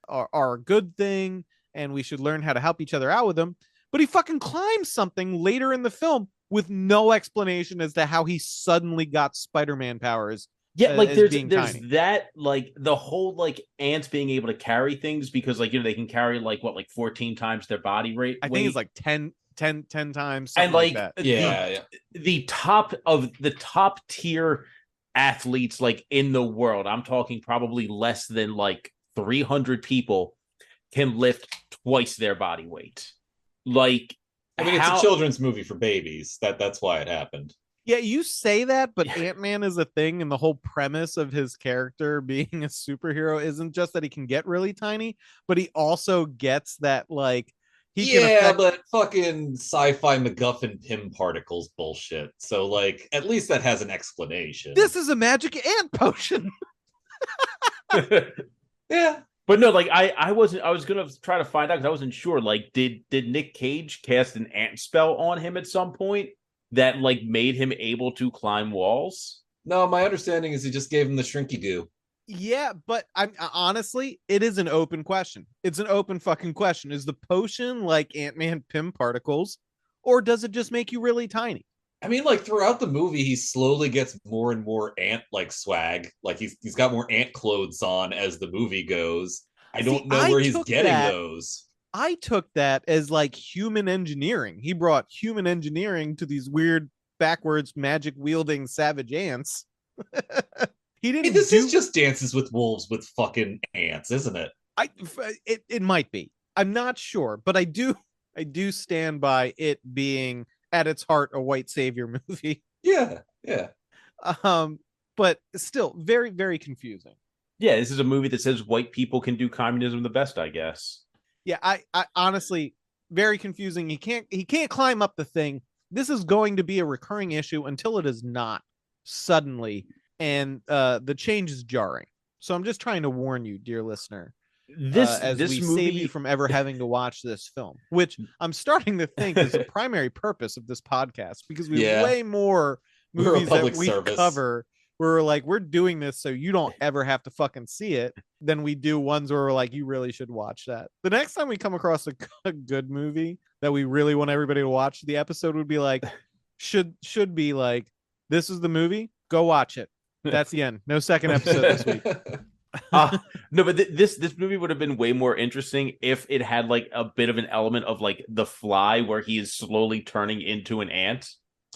Speaker 1: are a good thing, and we should learn how to help each other out with them. But he fucking climbs something later in the film with no explanation as to how he suddenly got Spider-Man powers.
Speaker 3: Yeah, like there's that, like the whole like ants being able to carry things because like they can carry like 14 times their body weight.
Speaker 1: I think it's like 10 times,
Speaker 3: and like
Speaker 1: that.
Speaker 3: The top tier athletes like in the world, I'm talking probably less than like 300 people can lift twice their body weight. Like,
Speaker 2: I mean, it's a children's movie for babies. That's why it happened.
Speaker 1: Yeah, you say that, but Ant-Man is a thing, and the whole premise of his character being a superhero isn't just that he can get really tiny, but he also gets that, like, he can
Speaker 2: but fucking sci-fi MacGuffin Pym particles bullshit. So, like, at least that has an explanation.
Speaker 1: This is a magic ant potion.
Speaker 2: Yeah.
Speaker 3: But no, like I was gonna try to find out because I wasn't sure. Like, did Nic Cage cast an ant spell on him at some point that like made him able to climb walls?
Speaker 2: No, my understanding is he just gave him the shrinky goo.
Speaker 1: Yeah, but I'm honestly, it is an open question. It's an open fucking question. Is the potion like Ant-Man Pym particles, or does it just make you really tiny?
Speaker 2: I mean, like throughout the movie, he slowly gets more and more ant-like swag. Like he's got more ant clothes on as the movie goes. I don't know where he's getting those.
Speaker 1: I took that as like human engineering. He brought human engineering to these weird backwards magic wielding savage ants. He didn't.
Speaker 2: Hey, this is just Dances with Wolves with fucking ants, isn't it?
Speaker 1: It might be. I'm not sure, but I do stand by it being at its heart a white savior movie.
Speaker 2: Yeah.
Speaker 1: but still very, very confusing.
Speaker 3: Yeah, this is a movie that says white people can do communism the best, I guess.
Speaker 1: Yeah, I honestly, very confusing. He can't climb up the thing. This is going to be a recurring issue until it is not suddenly, and the change is jarring. So I'm just trying to warn you, dear listener, as we
Speaker 3: movie...
Speaker 1: save you from ever having to watch this film, which I'm starting to think is the primary purpose of this podcast, because we have way more movies that we cover. We're doing this so you don't ever have to fucking see it, than we do ones where we're like, you really should watch that. The next time we come across a good movie that we really want everybody to watch, the episode would be like, should be like, this is the movie, go watch it. That's the end. No second episode this week.
Speaker 3: No, but this movie would have been way more interesting if it had like a bit of an element of like The Fly, where he is slowly turning into an ant.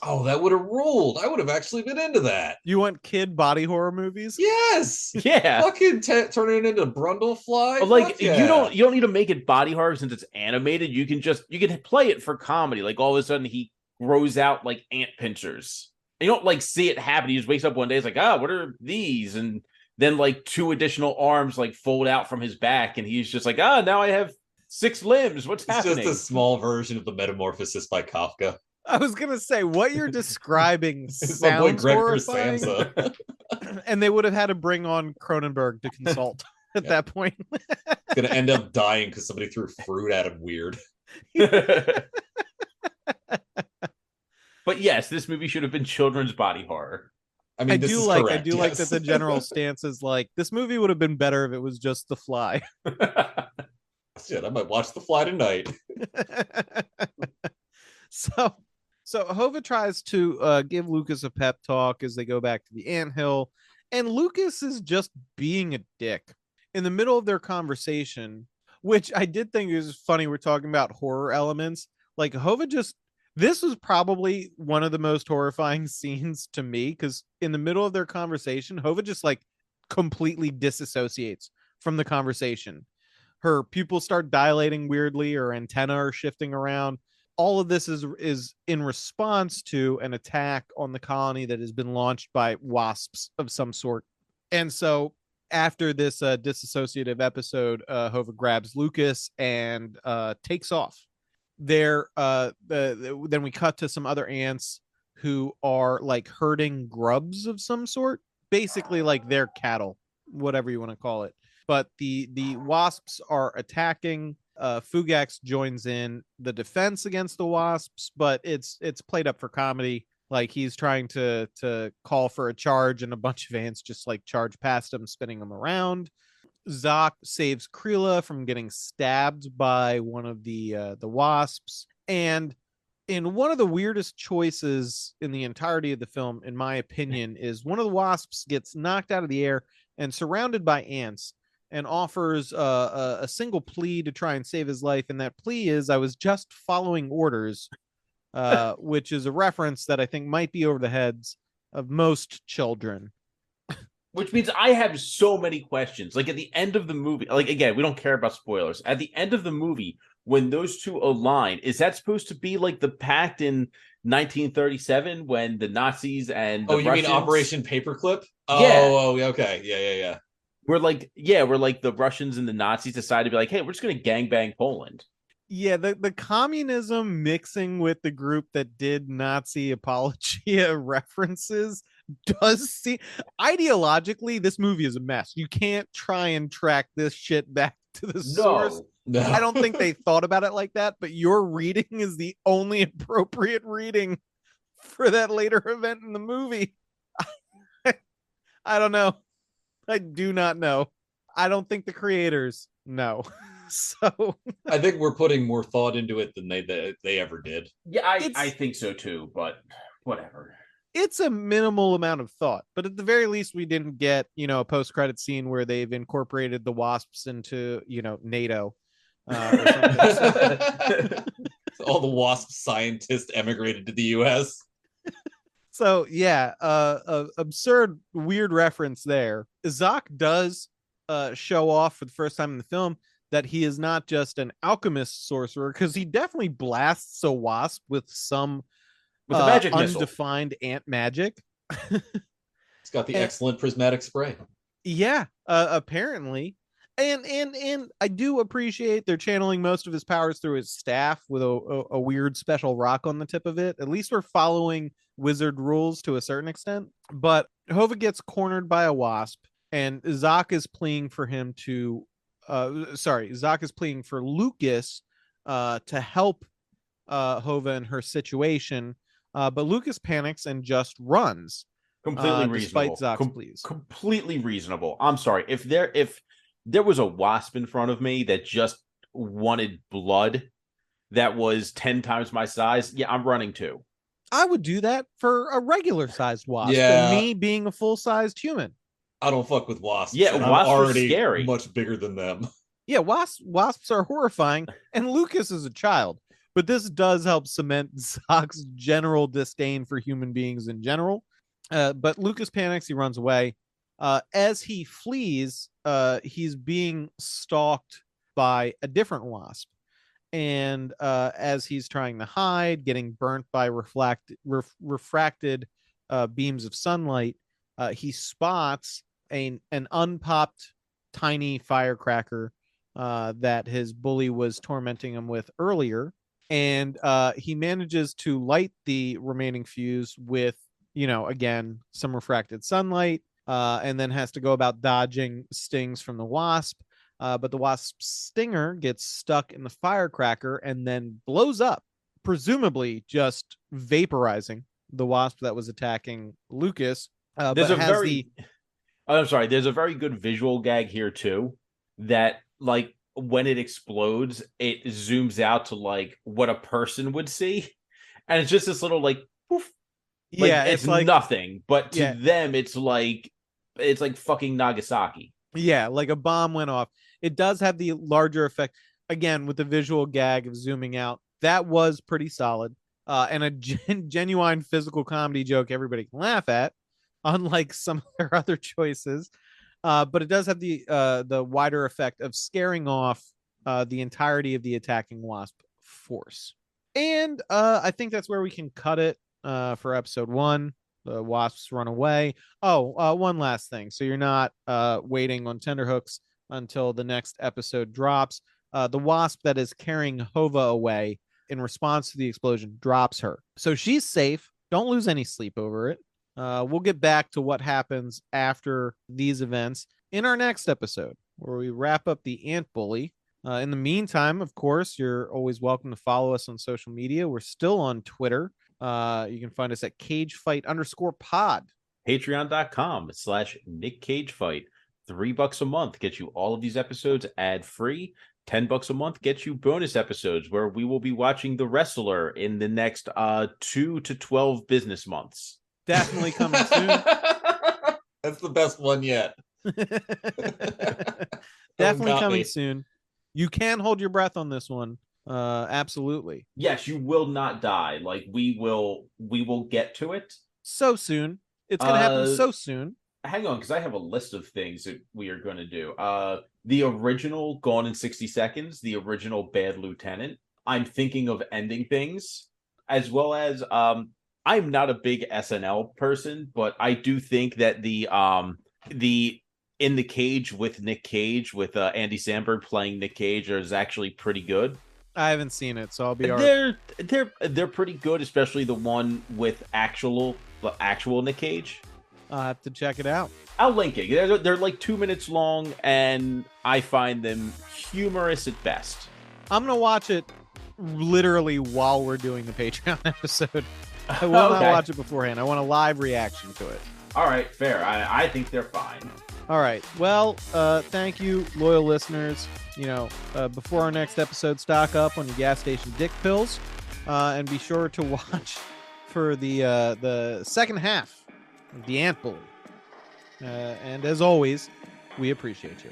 Speaker 2: Oh, that would have ruled. I would have actually been into that.
Speaker 1: You want kid body horror movies?
Speaker 2: Yes.
Speaker 3: Yeah.
Speaker 2: Fucking turning it into Brundlefly.
Speaker 3: Like, you don't need to make it body horror since it's animated. You can play it for comedy. Like, all of a sudden he grows out like ant pinchers. You don't like see it happen. He just wakes up one day, it's like, what are these? And then like 2 additional arms like fold out from his back, and he's just like, now I have 6 limbs. What's happening?
Speaker 2: It's just a small version of the Metamorphosis by Kafka.
Speaker 1: I was gonna say, what you're describing sounds horrifying. And they would have had to bring on Cronenberg to consult at that point.
Speaker 2: Gonna end up dying because somebody threw fruit at him weird.
Speaker 3: But yes, this movie should have been children's body horror.
Speaker 2: I mean,
Speaker 1: I do like that the general stance is like, this movie would have been better if it was just The Fly.
Speaker 2: Shit, I might watch The Fly tonight.
Speaker 1: So Hova tries to give Lucas a pep talk as they go back to the anthill, and Lucas is just being a dick in the middle of their conversation, which I did think is funny. We're talking about horror elements. Like, Hova this was probably one of the most horrifying scenes to me, because in the middle of their conversation, Hova just like completely disassociates from the conversation. Her pupils start dilating weirdly, her antenna are shifting around. All of this is in response to an attack on the colony that has been launched by wasps of some sort. And so after this disassociative episode, Hova grabs Lucas and takes off. Then we cut to some other ants who are like herding grubs of some sort, basically like their cattle, whatever you want to call it. But the wasps are attacking. Fugax joins in the defense against the wasps, but it's played up for comedy. Like, he's trying to call for a charge, and a bunch of ants just like charge past him, spinning him around. Zoc saves Krila from getting stabbed by one of the wasps, and in one of the weirdest choices in the entirety of the film, in my opinion, is one of the wasps gets knocked out of the air and surrounded by ants, and offers a single plea to try and save his life. And that plea is, I was just following orders, which is a reference that I think might be over the heads of most children.
Speaker 3: Which means I have so many questions. Like, at the end of the movie, like, again, we don't care about spoilers. At the end of the movie, when those two align, is that supposed to be like the pact in 1937 when the Nazis and the Russians...
Speaker 2: mean Operation Paperclip?
Speaker 3: Yeah.
Speaker 2: Oh, okay. Yeah.
Speaker 3: We're like the Russians and the Nazis decided to be like, hey, we're just going to gangbang Poland.
Speaker 1: Yeah, the communism mixing with the group that did Nazi apologia references does seem... Ideologically, this movie is a mess. You can't try and track this shit back to the source.
Speaker 2: No.
Speaker 1: I don't think they thought about it like that, but your reading is the only appropriate reading for that later event in the movie. I don't know. I do not know. I don't think the creators know. So
Speaker 2: I think we're putting more thought into it than they ever did.
Speaker 3: Yeah, I think so too, but whatever.
Speaker 1: It's a minimal amount of thought, but at the very least, we didn't get, a post-credit scene where they've incorporated the wasps into, NATO. Or something.
Speaker 2: All the wasp scientists emigrated to the US.
Speaker 1: So yeah, absurd, weird reference there. Zoc does show off for the first time in the film that he is not just an alchemist sorcerer, because he definitely blasts a wasp with some
Speaker 3: with a magic
Speaker 1: undefined ant magic.
Speaker 2: It's got the excellent prismatic spray.
Speaker 1: Yeah, apparently. And I do appreciate they're channeling most of his powers through his staff with a weird special rock on the tip of it. At least we're following wizard rules to a certain extent. But Hova gets cornered by a wasp, and Zoc is pleading for him to Zoc is pleading for Lucas to help Hova in her situation. But Lucas panics and just runs.
Speaker 3: Completely reasonable.
Speaker 1: Despite Zoc's pleas.
Speaker 3: Completely reasonable. I'm sorry. If there was a wasp in front of me that just wanted blood that was 10 times my size, yeah, I'm running too.
Speaker 1: I would do that for a regular sized wasp.
Speaker 2: Yeah.
Speaker 1: And me being a full sized human.
Speaker 2: I don't fuck with wasps.
Speaker 3: Yeah, wasps are scary.
Speaker 2: Much bigger than them.
Speaker 1: Yeah, wasps are horrifying, and Lucas is a child. But this does help cement Zoc's general disdain for human beings in general. But Lucas panics, he runs away. As he flees, he's being stalked by a different wasp. And as he's trying to hide, getting burnt by refracted beams of sunlight, he spots an unpopped tiny firecracker that his bully was tormenting him with earlier. And he manages to light the remaining fuse with, again, some refracted sunlight, and then has to go about dodging stings from the wasp. But the wasp's stinger gets stuck in the firecracker and then blows up, presumably just vaporizing the wasp that was attacking Lucas.
Speaker 3: There's a very good visual gag here too, that like when it explodes, it zooms out to like what a person would see, and it's just this little like poof. Like, yeah, it's like nothing, but to them it's like fucking Nagasaki.
Speaker 1: Yeah, like a bomb went off. It does have the larger effect again with the visual gag of zooming out. That was pretty solid, and a genuine physical comedy joke everybody can laugh at, unlike some of their other choices. But it does have the wider effect of scaring off the entirety of the attacking wasp force. And I think that's where we can cut it for episode 1. The wasps run away. One last thing. So you're not waiting on tenterhooks until the next episode drops. The wasp that is carrying Hova away in response to the explosion drops her. So she's safe. Don't lose any sleep over it. We'll get back to what happens after these events in our next episode, where we wrap up the ant bully. In the meantime, of course, you're always welcome to follow us on social media. We're still on Twitter. You can find us at cagefight_pod.
Speaker 3: Patreon.com/Nic Cage Fight. $3 a month gets you all of these episodes ad-free. $10 a month gets you bonus episodes where we will be watching The Wrestler in the next 2 to 12 business months.
Speaker 1: Definitely coming soon.
Speaker 2: That's the best one yet.
Speaker 1: Definitely coming soon. You can hold your breath on this one. Absolutely.
Speaker 3: Yes, you will not die. Like we will get to it
Speaker 1: so soon. It's gonna happen so soon.
Speaker 3: Hang on, because I have a list of things that we are going to do. The original Gone in 60 Seconds, the original Bad Lieutenant. I'm thinking of ending things, as well as I'm not a big SNL person, but I do think that the In the Cage with Nic Cage with Andy Samberg playing Nic Cage is actually pretty good.
Speaker 1: I haven't seen it, so I'll be alright.
Speaker 3: They're pretty good, especially the one with actual Nic Cage.
Speaker 1: I'll have to check it out.
Speaker 3: I'll link it. They're like 2 minutes long, and I find them humorous at best.
Speaker 1: I'm gonna watch it literally while we're doing the Patreon episode. I will not watch it beforehand. I want a live reaction to it.
Speaker 3: All right, fair. I think they're fine.
Speaker 1: All right. Well, thank you, loyal listeners. Before our next episode, stock up on your gas station dick pills, and be sure to watch for the second half of The Ant Bully. And as always, we appreciate you.